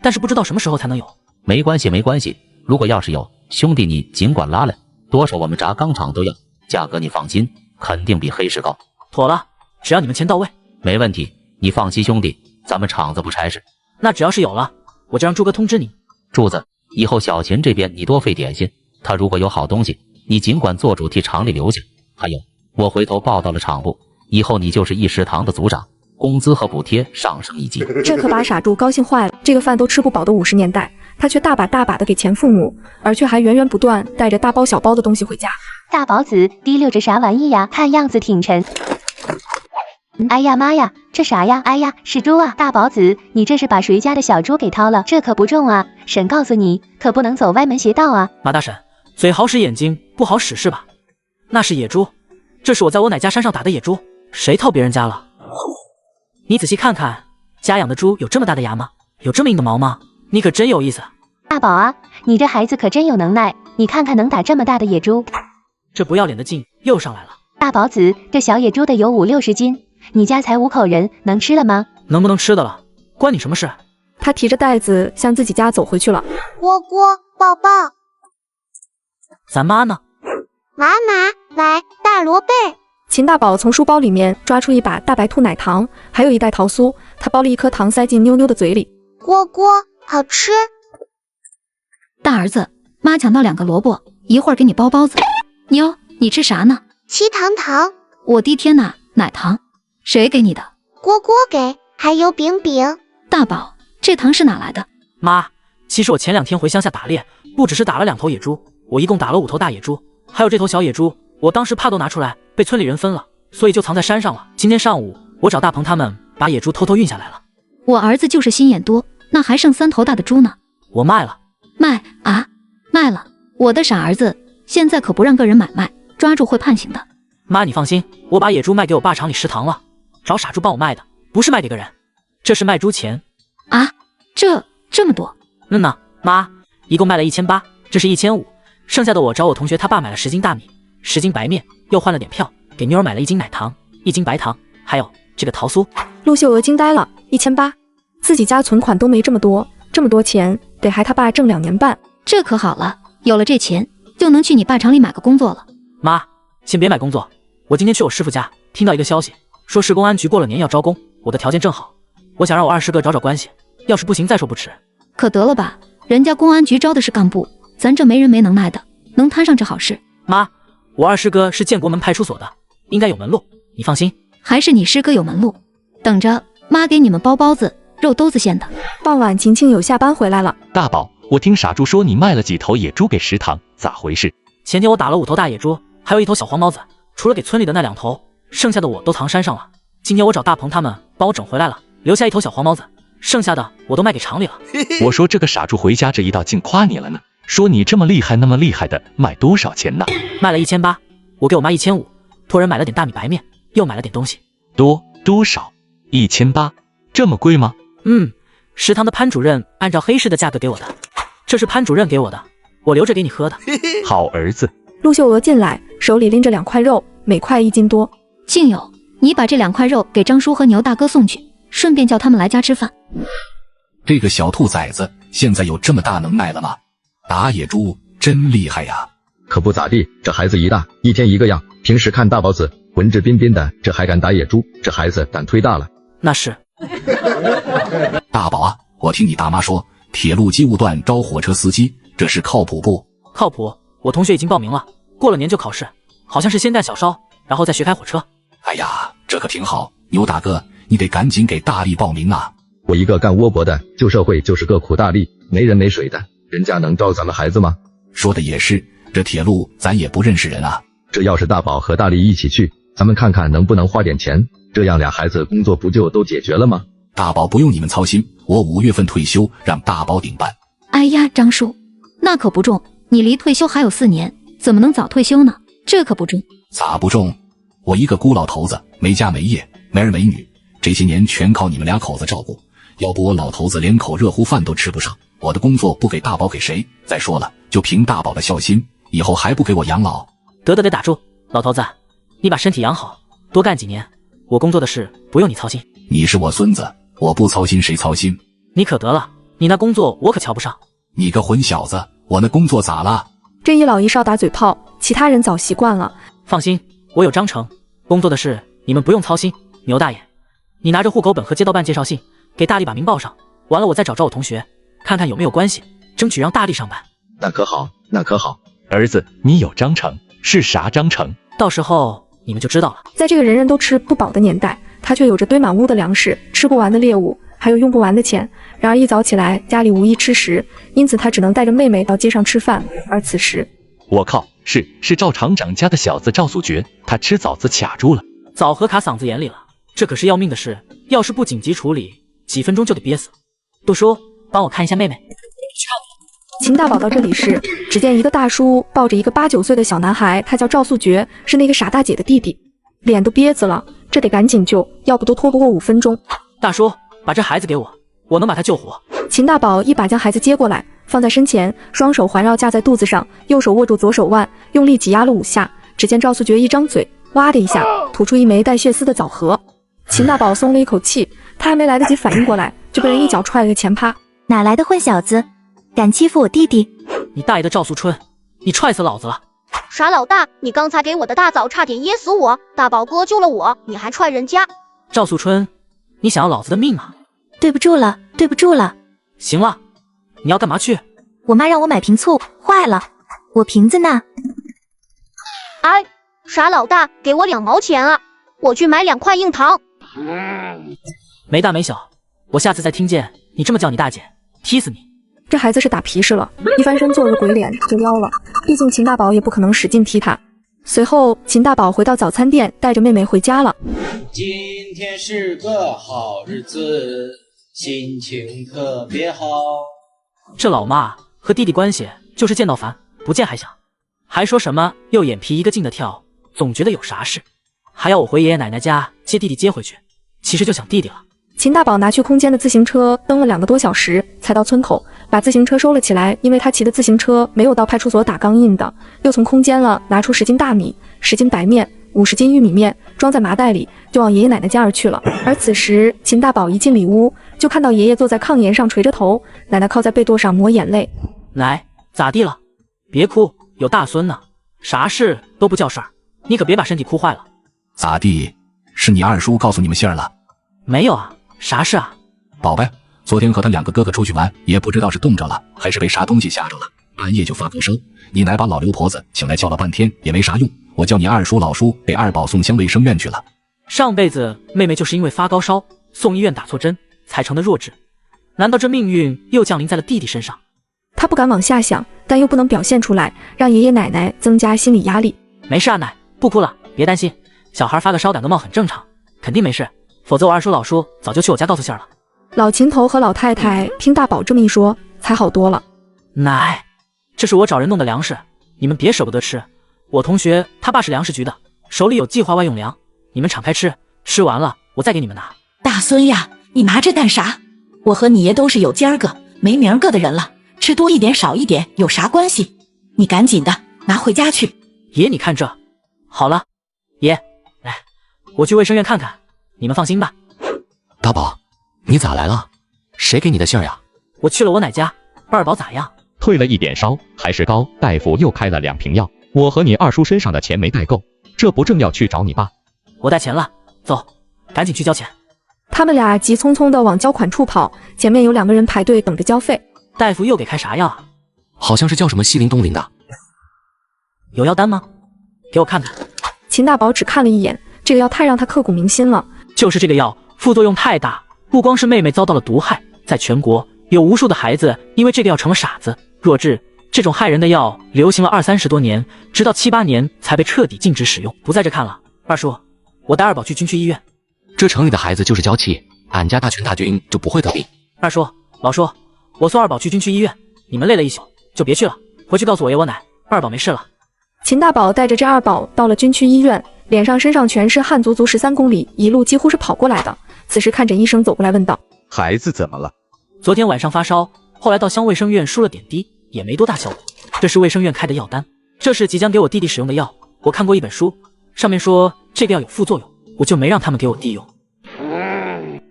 但是不知道什么时候才能有。没关系，如果要是有，兄弟你尽管拉来，多少我们轧钢厂都要，价格你放心，肯定比黑市高。妥了，只要你们钱到位。没问题，你放心兄弟，咱们厂子不差事。那只要是有了，我就让柱哥通知你。柱子，以后小秦这边你多费点心，他如果有好东西，你尽管做主替厂里留下。还有，我回头报到了厂部，以后你就是1食堂的组长，工资和补贴上升一级。这可把傻柱高兴坏了。这个饭都吃不饱的50年代，他却大把大把的给钱父母，而却还源源不断带着大包小包的东西回家。大宝子提溜着啥玩意呀？看样子挺沉。哎呀妈呀，这啥呀？哎呀，是猪啊！大宝子，你这是把谁家的小猪给掏了？这可不中啊！婶告诉你，可不能走歪门邪道啊！马大婶，嘴好使眼睛不好使是吧？那是野猪，这是我在我奶家山上打的野猪，谁掏别人家了？你仔细看看，家养的猪有这么大的牙吗？有这么硬的毛吗？你可真有意思。大宝啊，你这孩子可真有能耐，你看看能打这么大的野猪。这不要脸的劲又上来了。大宝子，这小野猪得有50-60斤，你家才5口人，能吃了吗？能不能吃的了，关你什么事？他提着袋子向自己家走回去了。蝈蝈，抱抱。咱妈呢？妈妈，来，大萝卜。秦大宝从书包里面抓出一把大白兔奶糖，还有一袋桃酥，他剥了一颗糖塞进妞妞的嘴里。蝈蝈，好吃。大儿子，妈抢到2个萝卜，一会儿给你包包子。妞，你吃啥呢？七糖糖。我的天哪，奶糖，谁给你的？蝈蝈给，还有饼饼。大宝，这糖是哪来的？妈，其实我前2天回乡下打猎，不只是打了2头野猪，我一共打了5头大野猪，还有这头小野猪，我当时怕都拿出来被村里人分了，所以就藏在山上了。今天上午我找大鹏他们把野猪偷偷运下来了。我儿子就是心眼多，那还剩3头大的猪呢。我卖了。卖啊？卖了？我的傻儿子，现在可不让个人买卖，抓住会判刑的。妈，你放心，我把野猪卖给我爸厂里食堂了，找傻猪帮我卖的，不是卖给个人，这是卖猪钱。啊？这么多？呢，妈，一共卖了1800，这是1500，剩下的我找我同学他爸买了10斤大米，10斤白面，又换了点票，给妞儿买了1斤奶糖，1斤白糖，还有这个桃酥。陆秀娥惊呆了，1800，自己家存款都没这么多，这么多钱得还他爸挣2年半。这可好了，有了这钱就能去你爸厂里买个工作了。妈，先别买工作，我今天去我师傅家，听到一个消息，说市公安局过了年要招工，我的条件正好，我想让我二师哥找找关系，要是不行再说不迟。可得了吧，人家公安局招的是干部，咱这没人没能耐的，能摊上这好事？妈，我二师哥是建国门派出所的，应该有门路，你放心。还是你师哥有门路，等着妈给你们包包子，肉兜子馅的。傍晚，晴晴有下班回来了。大宝，我听傻猪说你卖了几头野猪给食堂，咋回事？前天我打了5头大野猪，还有1头小黄毛子，除了给村里的那2头，剩下的我都藏山上了。今天我找大鹏他们帮我整回来了，留下1头小黄毛子，剩下的我都卖给厂里了。我说这个傻猪回家这一道竟夸你了呢，说你这么厉害那么厉害的，卖多少钱呢？卖了1800，我给我妈1500，托人买了点大米白面，又买了点东西。多少？1800，这么贵吗？食堂的潘主任按照黑市的价格给我的，这是潘主任给我的，我留着给你喝的。好儿子。陆秀娥进来，手里拎着2块肉，每块1斤多。静友，你把这2块肉给张叔和牛大哥送去，顺便叫他们来家吃饭。这个小兔崽子现在有这么大能耐了吗？打野猪真厉害呀！可不咋地，这孩子一大，一天一个样。平时看大宝子文质彬彬的，这还敢打野猪，这孩子胆忒大了。那是。大宝啊，我听你大妈说铁路机务段招火车司机，这是靠谱不？靠谱，我同学已经报名了，过了年就考试，好像是先干小烧，然后再学开火车。哎呀，这可挺好，牛大哥，你得赶紧给大力报名啊！我一个干窝脖的，旧社会就是个苦大力，没人没水的，人家能招咱们孩子吗？说的也是，这铁路咱也不认识人啊。这要是大宝和大力一起去，咱们看看能不能花点钱，这样俩孩子工作不就都解决了吗？大宝不用你们操心，我5月份退休，让大宝顶办。哎呀，张叔，那可不中，你离退休还有4年，怎么能早退休呢？这可不中。咋不中？我一个孤老头子，没家没业，没儿没女，这些年全靠你们2口子照顾，要不我老头子连口热乎饭都吃不上。我的工作不给大宝给谁？再说了，就凭大宝的孝心，以后还不给我养老？得打住，老头子，你把身体养好，多干几年，我工作的事不用你操心。你是我孙子，我不操心谁操心？你可得了，你那工作我可瞧不上。你个混小子，我那工作咋了？这一老一少打嘴炮，其他人早习惯了。放心，我有章程，工作的事你们不用操心。牛大爷，你拿着户口本和街道办介绍信给大力把名报上，完了我再找我同学，看看有没有关系，争取让大力上班。那可好，那可好。儿子，你有章程，是啥章程？到时候你们就知道了。在这个人人都吃不饱的年代，他却有着堆满屋的粮食、吃不完的猎物，还有用不完的钱。然而一早起来，家里无一吃食，因此他只能带着妹妹到街上吃饭。而此时，我靠，是赵厂长家的小子赵素觉，他吃枣子卡住了，枣核卡嗓子眼里了，这可是要命的事，要是不紧急处理，几分钟就得憋死。杜叔，帮我看一下妹妹。秦大宝到这里时，只见一个大叔抱着一个8、9岁的小男孩，他叫赵素觉，是那个傻大姐的弟弟，脸都憋死了，这得赶紧救，要不都拖不过5分钟。大叔，把这孩子给我，我能把他救活。秦大宝一把将孩子接过来，放在身前，双手环绕架在肚子上，右手握住左手腕，用力挤压了5下。只见赵素觉一张嘴，哇的一下吐出一枚带血丝的枣核。秦大宝松了一口气，他还没来得及反应过来，就被人一脚踹了个前趴。哪来的混小子，敢欺负我弟弟！你大爷的赵素春，你踹死老子了！傻老大，你刚才给我的大枣差点噎死我，大宝哥救了我，你还踹人家！赵素春，你想要老子的命啊！对不住了，对不住了。行了，你要干嘛去？我妈让我买瓶醋，坏了，我瓶子呢？哎，傻老大，给我2毛钱啊！我去买2块硬糖。没大没小，我下次再听见你这么叫你大姐，踢死你！这孩子是打皮实了，一翻身做了个鬼脸就撩了，毕竟秦大宝也不可能使劲踢他。随后秦大宝回到早餐店，带着妹妹回家了。今天是个好日子，心情特别好。这老妈和弟弟关系就是见到烦，不见还想，还说什么又眼皮一个劲的跳，总觉得有啥事，还要我回爷爷奶奶家接弟弟接回去，其实就想弟弟了。秦大宝拿去空间的自行车蹬了2个多小时，才到村口，把自行车收了起来，因为他骑的自行车没有到派出所打钢印的。又从空间了拿出10斤大米、10斤白面、50斤玉米面，装在麻袋里，就往爷爷奶奶家而去了。而此时秦大宝一进里屋，就看到爷爷坐在炕沿上垂着头，奶奶靠在被垛上抹眼泪。奶，咋地了？别哭，有大孙呢，啥事都不叫事儿，你可别把身体哭坏了。咋地？是你二叔告诉你们信儿了？没有啊，啥事啊？宝贝，昨天和他2个哥哥出去玩，也不知道是冻着了还是被啥东西吓着了，半夜就发高烧。你奶把老刘婆子请来叫了半天也没啥用，我叫你二叔老叔给二宝送乡卫生院去了。上辈子妹妹就是因为发高烧送医院打错针才成的弱智，难道这命运又降临在了弟弟身上？他不敢往下想，但又不能表现出来，让爷爷奶奶增加心理压力。没事啊奶，不哭了，别担心，小孩发个烧感个冒很正常，肯定没事，否则我二叔老叔早就去我家告诉信儿了。老秦头和老太太听大宝这么一说才好多了。奶，这是我找人弄的粮食，你们别舍不得吃，我同学他爸是粮食局的，手里有计划外用粮，你们敞开吃，吃完了我再给你们拿。大孙呀，你拿着干啥？我和你爷都是有尖儿个没名儿个的人了，吃多一点少一点有啥关系？你赶紧的拿回家去。爷你看这，好了，爷，来，我去卫生院看看，你们放心吧。大宝，你咋来了？谁给你的信儿呀？我去了我奶家，二宝咋样？退了一点烧，还是高，大夫又开了2瓶药。我和你二叔身上的钱没带够，这不正要去找你爸？我带钱了，走，赶紧去交钱。他们俩急匆匆地往交款处跑，前面有2个人排队等着交费。大夫又给开啥药啊？好像是叫什么西林东林的。有药单吗？给我看看。秦大宝只看了一眼，这个药太让他刻骨铭心了。就是这个药，副作用太大，不光是妹妹遭到了毒害，在全国有无数的孩子因为这个药成了傻子、弱智。这种害人的药流行了20-30多年，直到7-8年才被彻底禁止使用。不在这看了，二叔，我带二宝去军区医院。这城里的孩子就是娇气，俺家大群大军就不会得病。二叔、老叔，我送二宝去军区医院，你们累了一宿就别去了，回去告诉我爷我奶，二宝没事了。秦大宝带着这二宝到了军区医院，脸上身上全是汗，足足13公里，一路几乎是跑过来的。此时看诊医生走过来问道：孩子怎么了？昨天晚上发烧，后来到乡卫生院输了点滴，也没多大效果。这是卫生院开的药单，这是即将给我弟弟使用的药。我看过一本书，上面说这个药有副作用，我就没让他们给我弟用。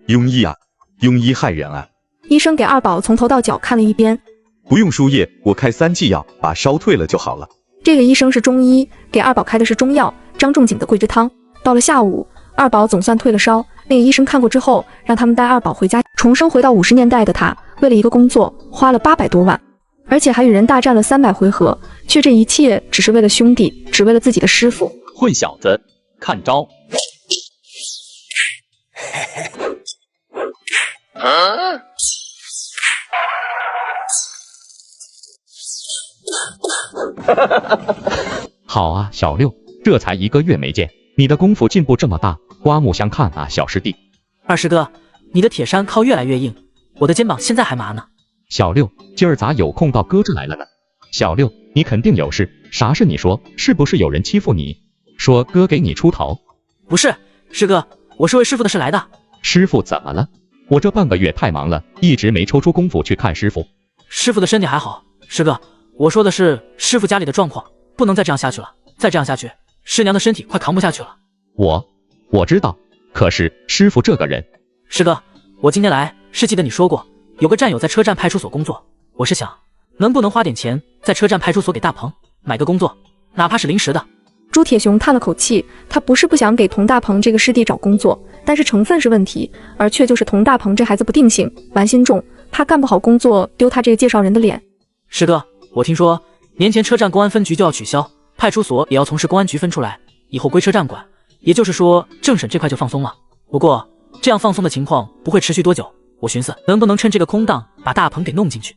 庸医啊，庸医害人啊！医生给二宝从头到脚看了一遍，不用输液，我开3剂药，把烧退了就好了。这个医生是中医，给二宝开的是中药张仲景的桂枝汤。到了下午，二宝总算退了烧。那个医生看过之后，让他们带二宝回家。重生回到50年代的他，为了一个工作花了800多万，而且还与人大战了300回合，却这一切只是为了兄弟，只为了自己的师傅。混小子，看招！好啊，小六，这才1个月没见，你的功夫进步这么大，刮目相看啊，小师弟。二师哥，你的铁山靠越来越硬，我的肩膀现在还麻呢。小六，今儿咋有空到哥这来了呢？小六，你肯定有事，啥事你说，是不是有人欺负你？说哥给你出头。不是，师哥，我是为师傅的事来的。师傅怎么了？我这半个月太忙了，一直没抽出功夫去看师傅。师傅的身体还好，师哥，我说的是师傅家里的状况，不能再这样下去了，再这样下去，师娘的身体快扛不下去了。我知道，可是师傅这个人……师哥，我今天来是记得你说过，有个战友在车站派出所工作，我是想能不能花点钱在车站派出所给大鹏买个工作，哪怕是临时的。朱铁雄叹了口气，他不是不想给佟大鹏这个师弟找工作，但是成分是问题，而却就是佟大鹏这孩子不定性，玩心重，怕干不好工作丢他这个介绍人的脸。师哥，我听说年前车站公安分局就要取消，派出所也要从市公安局分出来，以后归车站管，也就是说政审这块就放松了。不过这样放松的情况不会持续多久，我寻思能不能趁这个空档把大鹏给弄进去。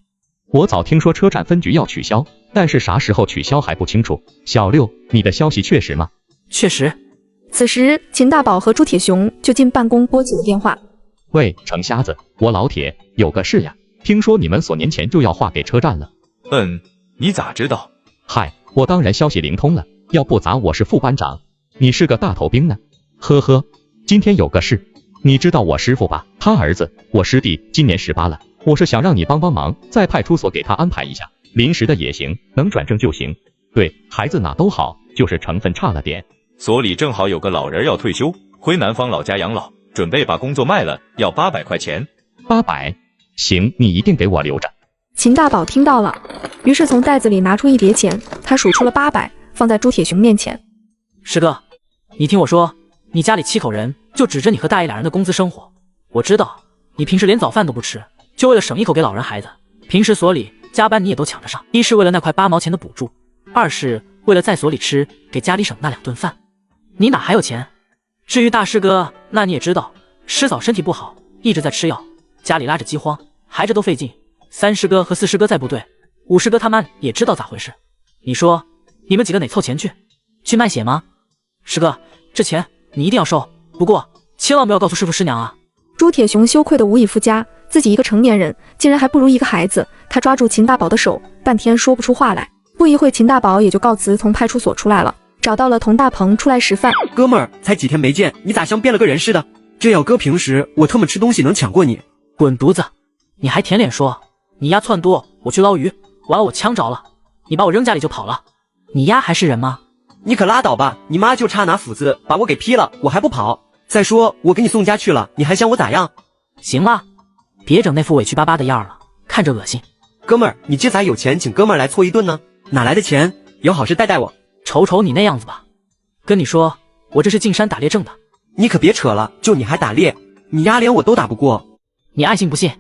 我早听说车站分局要取消，但是啥时候取消还不清楚。小六，你的消息确实吗？确实。此时秦大宝和朱铁雄就进办公拨起了电话。喂，程瞎子，我老铁，有个事呀，听说你们所年前就要划给车站了。你咋知道？嗨，我当然消息灵通了，要不咋我是副班长，你是个大头兵呢？呵呵，今天有个事，你知道我师傅吧？他儿子，我师弟今年18了，我是想让你帮帮忙，在派出所给他安排一下，临时的也行，能转正就行。对，孩子哪都好，就是成分差了点。所里正好有个老人要退休，回南方老家养老，准备把工作卖了，要800块钱。800？行，你一定给我留着。秦大宝听到了，于是从袋子里拿出一叠钱，他数出了800，放在朱铁雄面前。师哥，你听我说，你家里7口人，就指着你和大爷俩人的工资生活。我知道你平时连早饭都不吃，就为了省1口给老人孩子。平时所里加班你也都抢着上，一是为了那块8毛钱的补助，二是为了在所里吃，给家里省那2顿饭。你哪还有钱？至于大师哥，那你也知道，师嫂身体不好，一直在吃药，家里拉着饥荒，孩子都费劲。3师哥和4师哥在部队，5师哥他妈也知道咋回事。你说你们几个哪凑钱去卖血吗？师哥，这钱你一定要收，不过千万不要告诉师傅师娘啊。朱铁雄羞愧得无以复加，自己一个成年人竟然还不如一个孩子，他抓住秦大宝的手，半天说不出话来。不一会，秦大宝也就告辞从派出所出来了，找到了佟大鹏出来食饭。哥们儿，才几天没见，你咋像变了个人似的？这要搁平时，我特么吃东西能抢过你。滚犊子！你还舔脸说你丫窜多，我去捞鱼，完了我枪着了，你把我扔家里就跑了，你丫还是人吗？你可拉倒吧，你妈就差拿斧子把我给劈了，我还不跑。再说我给你送家去了，你还想我咋样？行了，别整那副委屈巴巴的样了，看着恶心。哥们儿，你这咋有钱请哥们儿来搓一顿呢？哪来的钱？有好事带带我。瞅你那样子吧，跟你说，我这是进山打猎挣的。你可别扯了，就你还打猎？你丫连我都打不过。你爱信不信。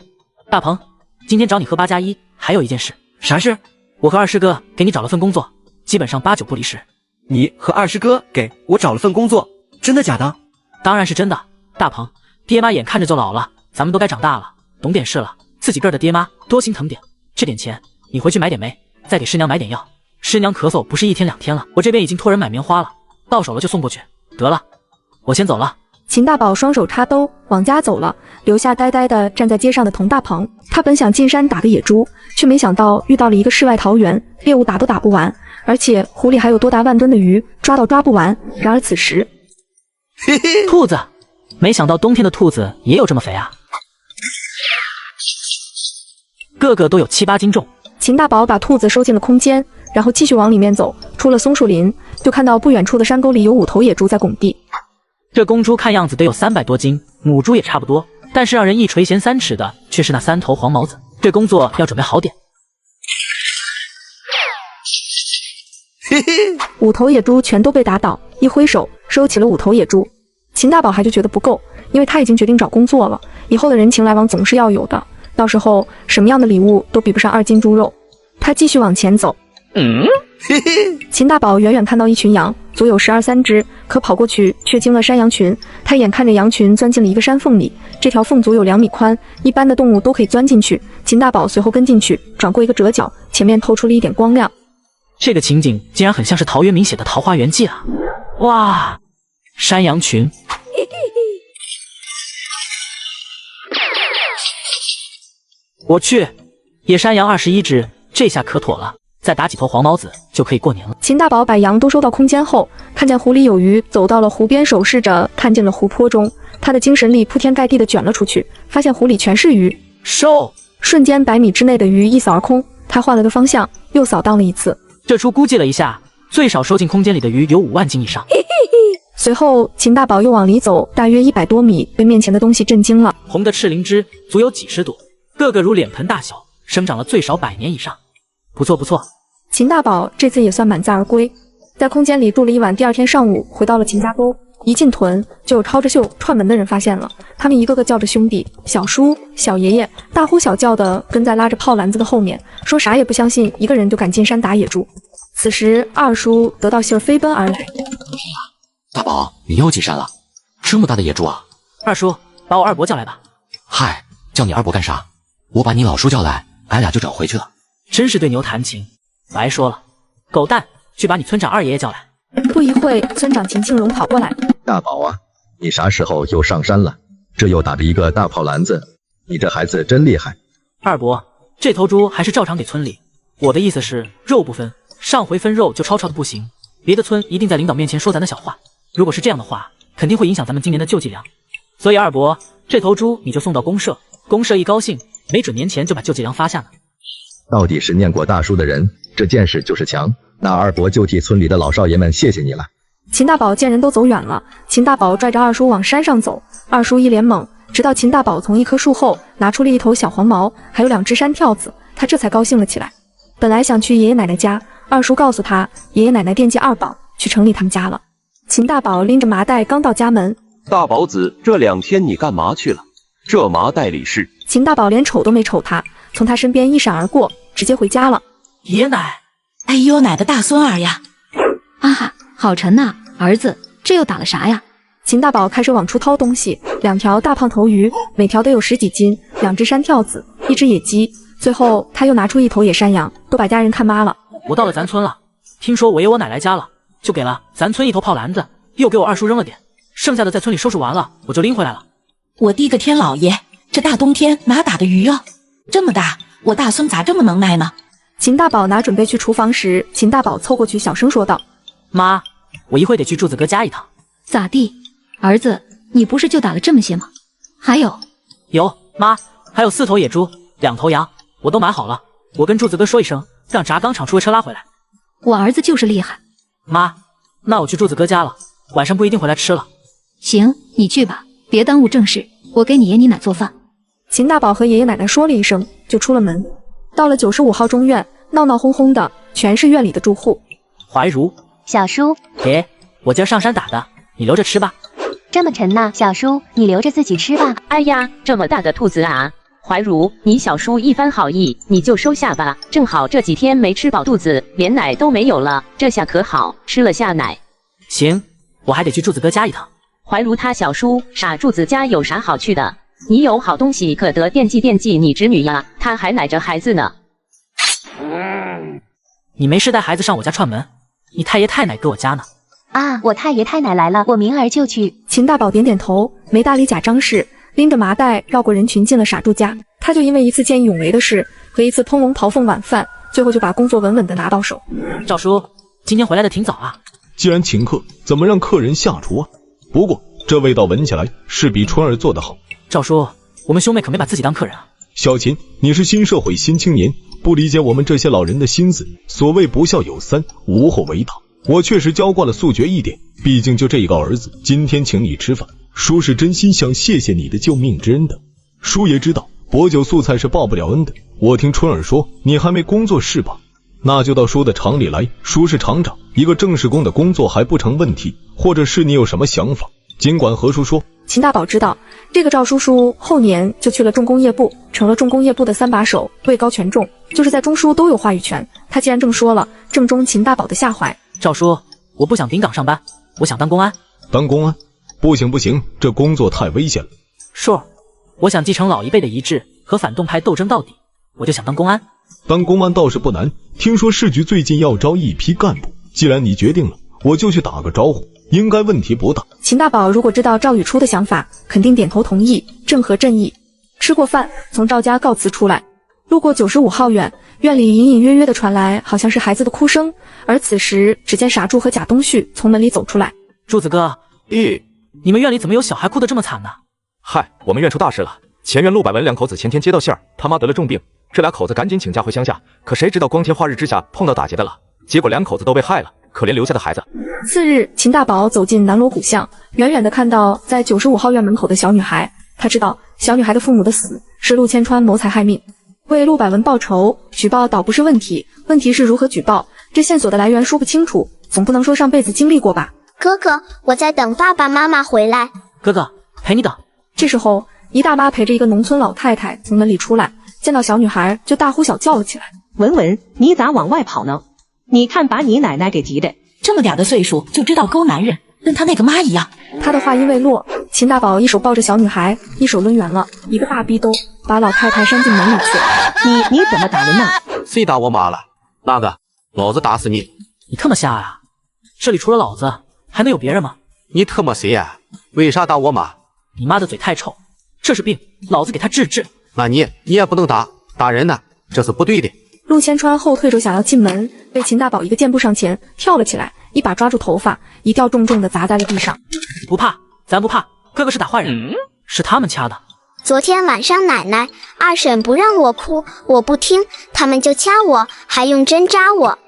大鹏，今天找你喝8+1，还有一件事。啥事？我和2师哥给你找了份工作，基本上8、9不离十。你和2师哥给我找了份工作，真的假的？当然是真的。大鹏，爹妈眼看着就老了，咱们都该长大了，懂点事了，自己个儿的爹妈多心疼点。这点钱你回去买点煤，再给师娘买点药。师娘咳嗽不是1天2天了，我这边已经托人买棉花了，到手了就送过去。得了，我先走了。秦大宝双手插兜往家走了，留下呆呆的站在街上的佟大鹏。他本想进山打个野猪，却没想到遇到了一个世外桃源，猎物打都打不完，而且湖里还有多达万吨的鱼，抓到抓不完。然而此时，兔子，没想到冬天的兔子也有这么肥啊，个个都有7、8斤重。秦大宝把兔子收进了空间，然后继续往里面走，出了松树林，就看到不远处的山沟里有5头野猪在拱地。这公猪看样子得有300多斤，母猪也差不多，但是让人一垂涎3尺的却是那3头黄毛子。这工作要准备好点。5头野猪全都被打倒，一挥手收起了5头野猪。秦大宝还就觉得不够，因为他已经决定找工作了，以后的人情来往总是要有的，到时候什么样的礼物都比不上2斤猪肉。他继续往前走，秦大宝远远看到一群羊，足有12、13只，可跑过去却惊了山羊群。他眼看着羊群钻进了一个山缝里，这条缝足有2米宽，一般的动物都可以钻进去。秦大宝随后跟进去，转过一个折角，前面透出了一点光亮。这个情景竟然很像是陶渊明写的《桃花源记》啊！哇，山羊群。我去，野山羊21只，这下可妥了。再打几头黄毛子就可以过年了。秦大宝把羊都收到空间后，看见湖里有鱼，走到了湖边，手势着看进了湖泊中。他的精神力铺天盖地地卷了出去，发现湖里全是鱼。收！瞬间100米之内的鱼一扫而空。他换了个方向，又扫荡了一次。这出估计了一下，最少收进空间里的鱼有5万斤以上。随后，秦大宝又往里走，大约100多米，被面前的东西震惊了。红的赤灵芝足有几十朵，个个如脸盆大小，生长了最少100年以上。不错不错，秦大宝这次也算满载而归，在空间里住了一晚。第2天上午回到了秦家沟，一进屯就有抄着袖串门的人发现了，他们一个个叫着兄弟、小叔、小爷爷，大呼小叫的跟在拉着炮篮子的后面，说啥也不相信，一个人就敢进山打野猪。此时二叔得到信儿飞奔而来。大宝，你又进山了？这么大的野猪啊！二叔，把我二伯叫来吧。嗨，叫你二伯干啥？我把你老叔叫来，俺俩就整回去了。真是对牛弹琴，白说了。狗蛋，去把你村长二爷爷叫来。不一会，村长秦庆荣跑过来。大宝啊，你啥时候又上山了？这又打着一个大炮篮子，你这孩子真厉害。二伯，这头猪还是照常给村里。我的意思是肉不分，上回分肉就吵吵的不行，别的村一定在领导面前说咱的小话。如果是这样的话，肯定会影响咱们今年的救济粮。所以二伯，这头猪你就送到公社，公社一高兴，没准年前就把救济粮发下呢。到底是念过大书的人，这见识就是强。那二伯就替村里的老少爷们谢谢你了。秦大宝见人都走远了，秦大宝拽着二叔往山上走，二叔一脸懵，直到秦大宝从一棵树后拿出了一头小黄毛，还有2只山跳子，他这才高兴了起来。本来想去爷爷奶奶家，二叔告诉他，爷爷奶奶惦记二宝，去城里他们家了。秦大宝拎着麻袋刚到家门，大宝子，这2天你干嘛去了？这麻袋里是……秦大宝连瞅都没瞅他，从他身边一闪而过，直接回家了。爷奶，哎呦奶的大孙儿呀！啊哈，好沉呐，儿子，这又打了啥呀？秦大宝开始往出掏东西，2条大胖头鱼，每条都有10几斤，2只山跳子，1只野鸡，最后他又拿出1头野山羊，都把家人看妈了。我到了咱村了，听说我爷我奶来家了，就给了咱村1头炮篮子，又给我二叔扔了点，剩下的在村里收拾完了，我就拎回来了。我的个天老爷，这大冬天哪打的鱼啊？这么大，我大孙咋这么能耐呢？秦大宝拿准备去厨房时，秦大宝凑过去小声说道：妈，我一会得去柱子哥家一趟。咋地？儿子，你不是就打了这么些吗？还有？有，妈，还有4头野猪，2头羊，我都买好了。我跟柱子哥说一声，让轧钢厂出个车拉回来。我儿子就是厉害。妈，那我去柱子哥家了，晚上不一定回来吃了。行，你去吧，别耽误正事，我给你爷你奶做饭。秦大宝和爷爷奶奶说了一声，就出了门。到了95号中院，闹闹哄哄的，全是院里的住户。怀茹，小叔，给，我今儿上山打的，你留着吃吧。这么沉呐，小叔，你留着自己吃吧。哎呀，这么大的兔子啊！怀茹，你小叔一番好意，你就收下吧。正好这几天没吃饱肚子，连奶都没有了，这下可好，吃了下奶。行，我还得去柱子哥家一趟。怀茹他小叔，傻柱子家有啥好去的？你有好东西可得惦记惦记你侄女呀，她还奶着孩子呢。你没事带孩子上我家串门，你太爷太奶搁我家呢。啊，我太爷太奶来了，我明儿就去。秦大宝点点头，没搭理假张氏，拎着麻袋绕过人群进了傻柱家。他就因为一次见义勇为的事和一次通龙刨凤晚饭，最后就把工作稳稳的拿到手。赵叔，今天回来的挺早啊。既然请客，怎么让客人下厨啊？不过这味道闻起来是比春儿做得好。赵叔，我们兄妹可没把自己当客人啊。小秦，你是新社会新青年，不理解我们这些老人的心思。所谓不孝有三，无后为大。我确实教惯了速决一点，毕竟就这一个儿子，今天请你吃饭，叔是真心想谢谢你的救命之恩的。叔也知道薄酒素菜是报不了恩的。我听春儿说你还没工作是吧？那就到叔的厂里来，叔是厂长，一个正式工的工作还不成问题，或者是你有什么想法，尽管和叔说。秦大宝知道，这个赵叔叔后年就去了重工业部，成了重工业部的3把手，位高权重，就是在中枢都有话语权。他既然这么说了，正中秦大宝的下怀。赵叔，我不想顶岗上班，我想当公安。当公安？不行不行，这工作太危险了。叔，我想继承老一辈的遗志，和反动派斗争到底，我就想当公安。当公安倒是不难，听说市局最近要招一批干部，既然你决定了，我就去打个招呼，应该问题不大。秦大宝如果知道赵宇初的想法，肯定点头同意，正合正义。吃过饭，从赵家告辞出来，路过95号院，院里隐隐约约的传来好像是孩子的哭声，而此时只见傻柱和贾东旭从门里走出来。柱子哥，你们院里怎么有小孩哭得这么惨呢？嗨，我们院出大事了，前院陆百文2口子前天接到信儿，他妈得了重病，这2口子赶紧请假回乡下，可谁知道光天化日之下碰到打劫的了，结果2口子都被害了，可怜留下的孩子。次日，秦大宝走进南锣鼓巷，远远的看到在95号院门口的小女孩，他知道小女孩的父母的死是陆千川谋财害命，为陆百文报仇，举报倒不是问题，问题是如何举报，这线索的来源说不清楚，总不能说上辈子经历过吧。哥哥，我在等爸爸妈妈回来。哥哥，陪你等。这时候，一大妈陪着一个农村老太太从门里出来，见到小女孩就大呼小叫了起来。文文，你咋往外跑呢？你看把你奶奶给急的，这么点的岁数就知道勾男人，跟他那个妈一样。他的话音未落，秦大宝一手抱着小女孩，一手抡圆了一个大逼兜，把老太太扇进门里去了。你怎么打人呢？谁打我妈了？哪个？老子打死你！你他妈瞎呀！这里除了老子还能有别人吗？你他妈谁呀？为啥打我妈？你妈的嘴太臭，这是病，老子给她治治。那你也不能打人呢，这是不对的。陆千川后退着想要进门，被秦大宝一个箭步上前跳了起来，一把抓住头发，一吊重重的砸在了地上。不怕，咱不怕，哥哥是打坏人，是他们掐的。昨天晚上奶奶、二婶不让我哭，我不听，他们就掐我，还用针扎我。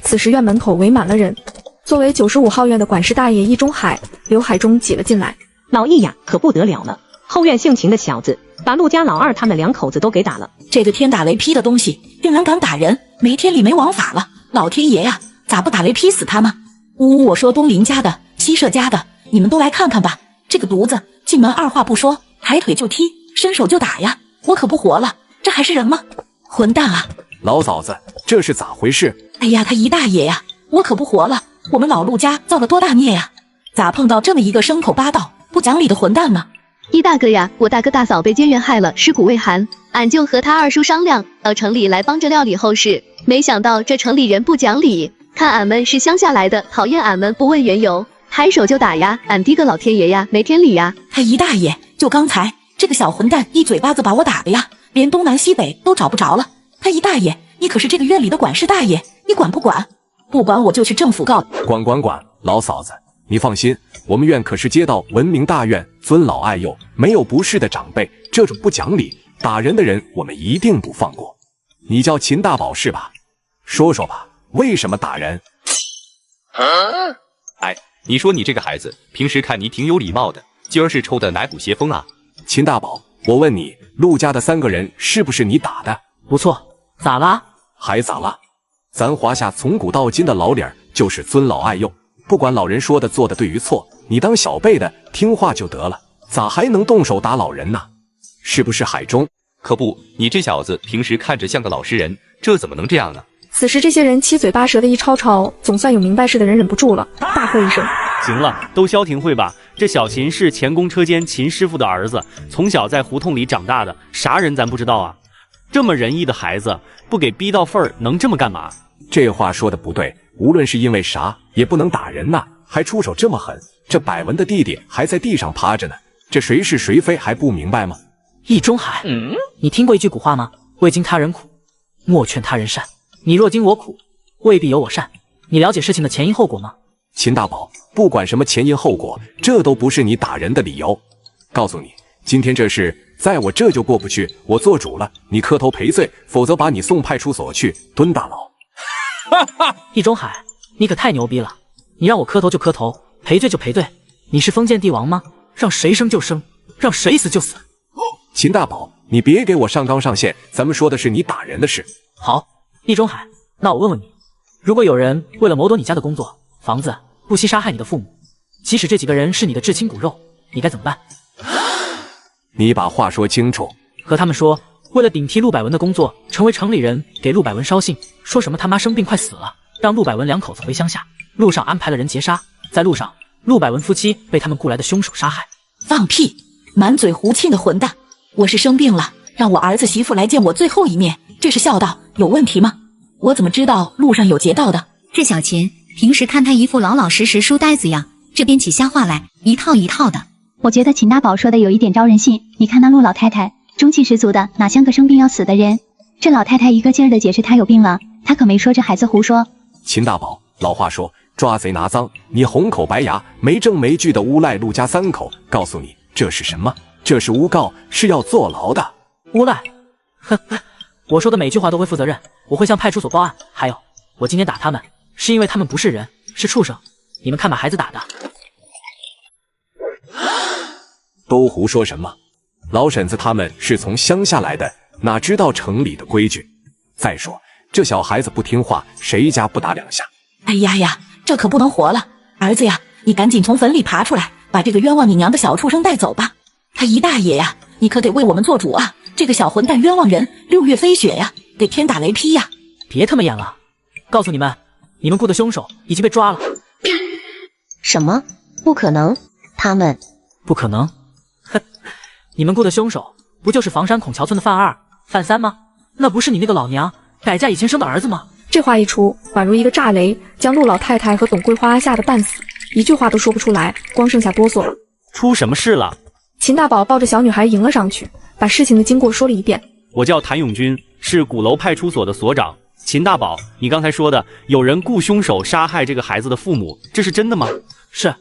此时院门口围满了人，作为95号院的管事大爷易中海、刘海中挤了进来。老易呀，可不得了了，后院姓秦的小子把陆家老二他们2口子都给打了。这个天打雷劈的东西竟然敢打人，没天理没王法了！老天爷呀，咋不打雷劈死他吗？我说东林家的、西社家的，你们都来看看吧！这个犊子进门二话不说，抬腿就踢，伸手就打呀！我可不活了，这还是人吗？混蛋啊！老嫂子，这是咋回事？哎呀，他姨大爷呀，我可不活了！我们老陆家造了多大孽呀？咋碰到这么一个牲口八道、不讲理的混蛋呢？易大哥呀，我大哥大嫂被奸员害了，尸骨未寒，俺就和他二叔商量，到城里来帮着料理后事。没想到这城里人不讲理，看俺们是乡下来的，讨厌俺们不问缘由，抬手就打呀！俺滴个老天爷呀，没天理呀！他姨大爷，就刚才这个小混蛋一嘴巴子把我打的呀，连东南西北都找不着了。他姨大爷，你可是这个院里的管事大爷，你管不管？不管我就去政府告。管，老嫂子，你放心，我们院可是街道闻名大院，尊老爱幼，没有不是的长辈，这种不讲理、打人的人，我们一定不放过。你叫秦大宝是吧？说说吧，为什么打人？哎，你说你这个孩子，平时看你挺有礼貌的，今儿是抽的哪股邪风啊？秦大宝，我问你，陆家的3个人是不是你打的？不错，咋啦？还咋啦？咱华夏从古到今的老理儿就是尊老爱幼，不管老人说的做的对与错，你当小辈的听话就得了，咋还能动手打老人呢？是不是海中？可不，你这小子平时看着像个老实人，这怎么能这样呢？此时这些人七嘴八舌的一吵吵，总算有明白事的人忍不住了，大喝一声：行了，都消停会吧。这小秦是前公车间秦师傅的儿子，从小在胡同里长大的，啥人咱不知道啊？这么仁义的孩子，不给逼到份儿，能这么干嘛？这话说的不对，无论是因为啥，也不能打人呐，还出手这么狠。这百文的弟弟还在地上趴着呢，这谁是谁非还不明白吗？易中海，你听过一句古话吗？未经他人苦，莫劝他人善。你若经我苦，未必有我善。你了解事情的前因后果吗？秦大宝，不管什么前因后果，这都不是你打人的理由。告诉你，今天这事在我这就过不去，我做主了，你磕头赔罪，否则把你送派出所去蹲大牢。易中海，你可太牛逼了！你让我磕头就磕头，赔罪就赔罪，你是封建帝王吗？让谁生就生，让谁死就死。秦大宝，你别给我上纲上线，咱们说的是你打人的事。好，易中海，那我问问你，如果有人为了谋夺你家的工作、房子，不惜杀害你的父母，即使这几个人是你的至亲骨肉，你该怎么办？你把话说清楚。和他们说，为了顶替陆百文的工作，成为城里人，给陆百文捎信，说什么他妈生病快死了，让陆百文2口子回乡下。路上安排了人劫杀，在路上，陆百文夫妻被他们雇来的凶手杀害。放屁！满嘴胡沁的混蛋！我是生病了，让我儿子媳妇来见我最后一面，这是孝道，有问题吗？我怎么知道路上有劫道的？这小秦平时看他一副老老实实书呆子样，这编起瞎话来一套一套的。我觉得秦大宝说的有一点招人信，你看那陆老太太中气十足的，哪像个生病要死的人？这老太太一个劲儿的解释她有病了，她可没说这孩子胡说。秦大宝，老话说抓贼拿赃，你红口白牙，没证没据的诬赖陆家3口，告诉你这是什么？这是诬告，是要坐牢的。诬赖？哼，我说的每句话都会负责任，我会向派出所报案。还有，我今天打他们，是因为他们不是人，是畜生。你们看把孩子打的。都胡说什么？老婶子他们是从乡下来的，哪知道城里的规矩？再说这小孩子不听话，谁家不打2下？哎呀呀，这可不能活了！儿子呀，你赶紧从坟里爬出来，把这个冤枉你娘的小畜生带走吧！他姨大爷呀，你可得为我们做主啊！这个小混蛋冤枉人，6月飞雪呀，得天打雷劈呀！别他妈演了！告诉你们，你们雇的凶手已经被抓了。什么？不可能！他们不可能？哼，你们雇的凶手不就是房山孔桥村的范2、范3吗？那不是你那个老娘改嫁以前生的儿子吗？这话一出，宛如一个炸雷，将陆老太太和董桂花吓得半死，一句话都说不出来，光剩下哆嗦了。出什么事了？秦大宝抱着小女孩迎了上去，把事情的经过说了一遍。我叫谭永军，是鼓楼派出所的所长。秦大宝，你刚才说的有人雇凶手杀害这个孩子的父母，这是真的吗？是，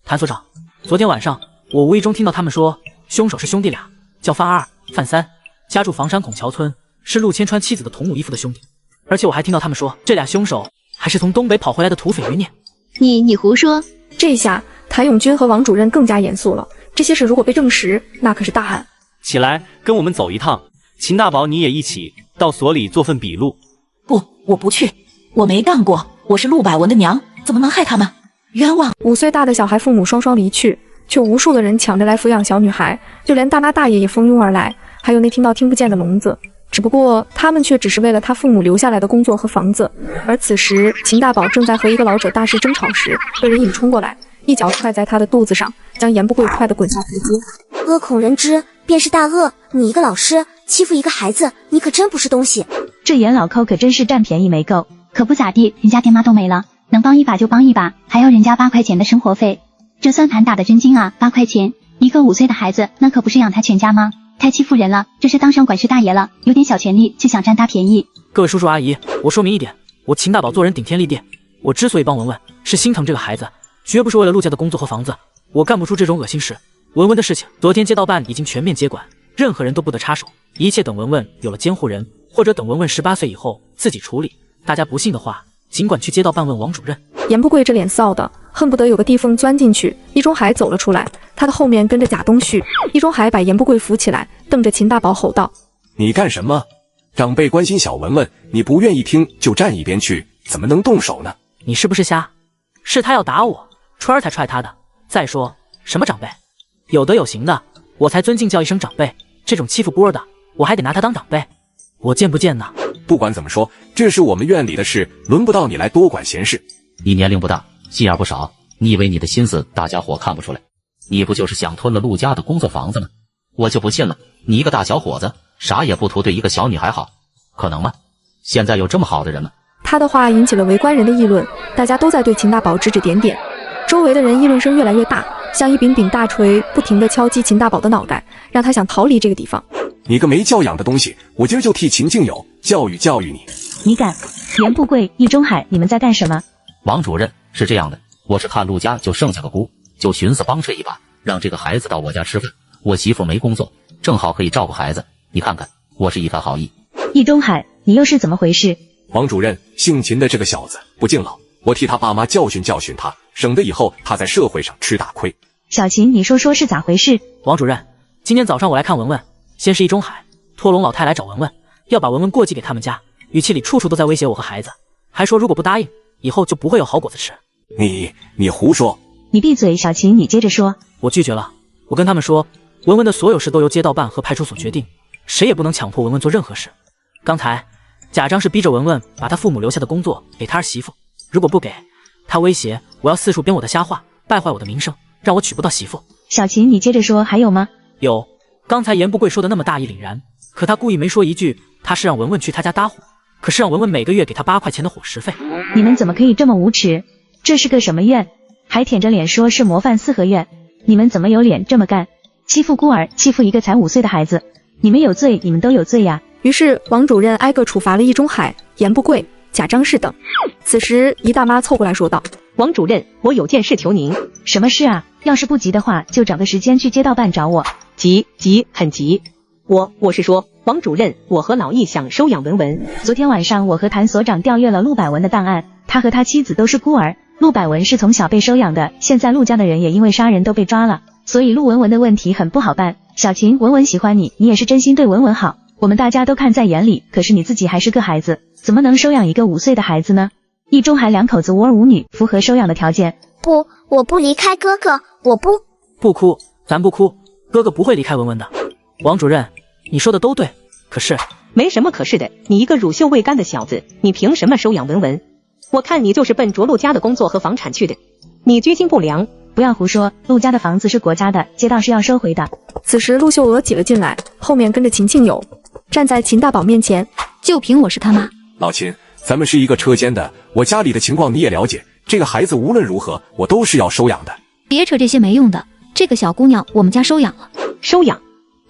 谭所长。昨天晚上我无意中听到他们说，凶手是兄弟俩，叫范2、范3，家住房山孔桥村，是陆千川妻子的同母异父的兄弟。而且我还听到他们说，这俩凶手还是从东北跑回来的土匪余孽。你胡说！这下谭永军和王主任更加严肃了。这些事如果被证实，那可是大案。起来，跟我们走一趟。秦大宝，你也一起到所里做份笔录。不，我不去，我没干过，我是陆百文的娘，怎么能害他们？冤枉！5岁大的小孩父母双双离去，却无数的人抢着来抚养小女孩，就连大妈大爷也蜂拥而来，还有那听到听不见的聋子。只不过他们却只是为了他父母留下来的工作和房子。而此时秦大宝正在和一个老者大肆争吵时，被人引冲过来，一脚踹在他的肚子上，将严不贵踹得滚下台阶。恶恐人知，便是大恶。你一个老师欺负一个孩子，你可真不是东西。这严老抠可真是占便宜没够，可不咋地，人家爹妈都没了，能帮一把就帮一把，还要人家8块钱的生活费，这算盘打得真精啊！8块钱，一个5岁的孩子，那可不是养他全家吗？太欺负人了，这是当上管事大爷了，有点小权力就想占大便宜。各位叔叔阿姨，我说明一点，我秦大宝做人顶天立地，我之所以帮文文，是心疼这个孩子，绝不是为了陆家的工作和房子，我干不出这种恶心事。文文的事情，昨天街道办已经全面接管，任何人都不得插手，一切等文文有了监护人，或者等文文18岁以后自己处理。大家不信的话，尽管去街道办问王主任。严不贵这脸臊的，恨不得有个地缝钻进去。易中海走了出来，他的后面跟着贾东旭。易中海把严不贵扶起来，瞪着秦大宝吼道：“你干什么？长辈关心小文文，你不愿意听就站一边去，怎么能动手呢？你是不是瞎？是他要打我，川儿才踹他的。再说什么长辈，有德有行的，我才尊敬叫一声长辈。这种欺负波的，我还得拿他当长辈，我贱不贱呢？不管怎么说，这是我们院里的事，轮不到你来多管闲事。你年龄不大，心眼不少，你以为你的心思大家伙看不出来？你不就是想吞了陆家的工作房子吗？我就不信了，你一个大小伙子，啥也不图对一个小女孩好，可能吗？现在有这么好的人吗？他的话引起了围观人的议论，大家都在对秦大宝指指点点，周围的人议论声越来越大，像一柄大锤不停地敲击秦大宝的脑袋，让他想逃离这个地方。你个没教养的东西，我今儿就替秦静友教育教育你。你敢！严不贵、易中海，你们在干什么？王主任，是这样的，我是看陆家就剩下个姑，就寻思帮衬一把，让这个孩子到我家吃饭。我媳妇没工作，正好可以照顾孩子，你看看，我是一番好意。易中海，你又是怎么回事？王主任，姓秦的这个小子不敬老，我替他爸妈教训教训他，省得以后他在社会上吃大亏。小秦，你说是咋回事？王主任，今天早上我来看文文，先是易中海托龙老太来找文文，要把文文过继给他们家，语气里处处都在威胁我和孩子，还说如果不答应，以后就不会有好果子吃。你胡说！你闭嘴，小秦，你接着说。我拒绝了，我跟他们说，文文的所有事都由街道办和派出所决定，谁也不能强迫文文做任何事。刚才贾章是逼着文文把他父母留下的工作给他儿媳妇，如果不给，他威胁我要四处编我的瞎话，败坏我的名声，让我娶不到媳妇。小琴，你接着说，还有吗？有，刚才严不贵说的那么大义凛然，可他故意没说一句他是让文文去他家搭伙，可是让文文每个月给他8块钱的伙食费。你们怎么可以这么无耻？这是个什么院？还舔着脸说是模范四合院，你们怎么有脸这么干？欺负孤儿，欺负一个才5岁的孩子，你们有罪，你们都有罪呀！于是王主任挨个处罚了易中海、严不贵、贾章士等。此时姨大妈凑过来说道：王主任，我有件事求您。什么事啊？要是不急的话，就找个时间去街道办找我。急，很急。我是说，王主任，我和老易想收养文文。昨天晚上我和谭所长调阅了陆百文的档案，他和他妻子都是孤儿，陆百文是从小被收养的，现在陆家的人也因为杀人都被抓了，所以陆文文的问题很不好办。小琴，文文喜欢你，你也是真心对文文好，我们大家都看在眼里，可是你自己还是个孩子，怎么能收养一个5岁的孩子呢？易中海2口子无儿无女，符合收养的条件。不，我不离开哥哥，我不。不哭，咱不哭，哥哥不会离开文文的。王主任，你说的都对，可是没什么可是的，你一个乳臭未干的小子，你凭什么收养文文？我看你就是奔着陆家的工作和房产去的，你居心不良。不要胡说，陆家的房子是国家的，街道是要收回的。此时陆秀娥挤了进来，后面跟着秦庆友，站在秦大宝面前，就凭我是他妈。老秦，咱们是一个车间的，我家里的情况你也了解，这个孩子无论如何我都是要收养的。别扯这些没用的，这个小姑娘我们家收养了。收养？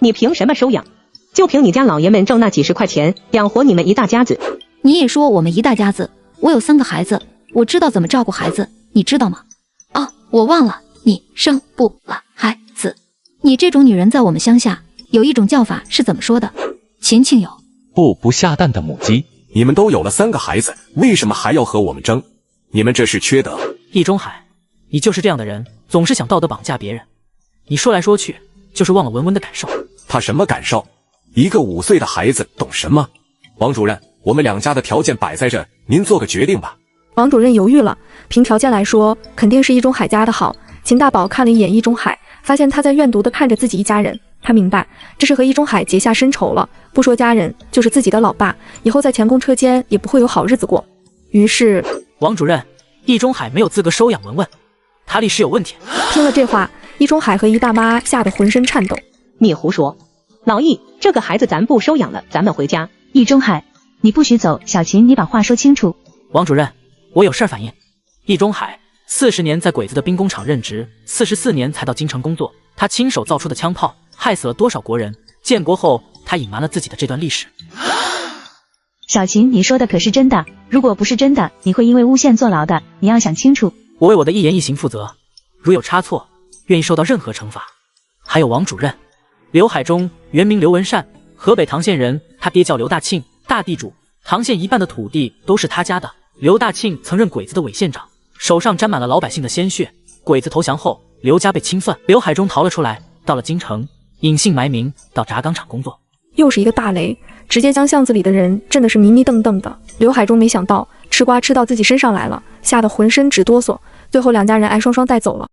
你凭什么收养？就凭你家老爷们挣那几10块钱养活你们一大家子。你也说我们一大家子，我有3个孩子，我知道怎么照顾孩子，你知道吗？哦，我忘了，你生不了孩子。你这种女人在我们乡下有一种叫法是怎么说的？秦庆友，不下蛋的母鸡。你们都有了3个孩子，为什么还要和我们争？你们这是缺德。易中海，你就是这样的人，总是想道德绑架别人。你说来说去就是忘了文文的感受。他什么感受？一个5岁的孩子懂什么？王主任，我们2家的条件摆在这，您做个决定吧。王主任犹豫了，凭条件来说，肯定是易中海家的好。秦大宝看了一眼易中海，发现他在怨毒地看着自己一家人，他明白这是和易中海结下深仇了，不说家人，就是自己的老爸，以后在前宫车间也不会有好日子过。于是，王主任，易中海没有资格收养文文，他历史有问题。听了这话，易中海和姨大妈吓得浑身颤抖。你胡说，老易，这个孩子咱不收养了，咱们回家。易中海，你不许走。小琴，你把话说清楚。王主任，我有事反映。易中海40年在鬼子的兵工厂任职，44年才到京城工作，他亲手造出的枪炮害死了多少国人？建国后，他隐瞒了自己的这段历史。小琴，你说的可是真的？如果不是真的，你会因为诬陷坐牢的，你要想清楚。我为我的一言一行负责，如有差错，愿意受到任何惩罚。还有王主任，刘海中原名刘文善，河北唐县人，他爹叫刘大庆，大地主，唐县一半的土地都是他家的。刘大庆曾任鬼子的伪县长，手上沾满了老百姓的鲜血。鬼子投降后，刘家被清算，刘海中逃了出来，到了京城，隐姓埋名到轧钢厂工作。又是一个大雷，直接将巷子里的人震得是迷迷瞪瞪的。刘海中没想到吃瓜吃到自己身上来了，吓得浑身直哆嗦，最后2家人挨双双带走了。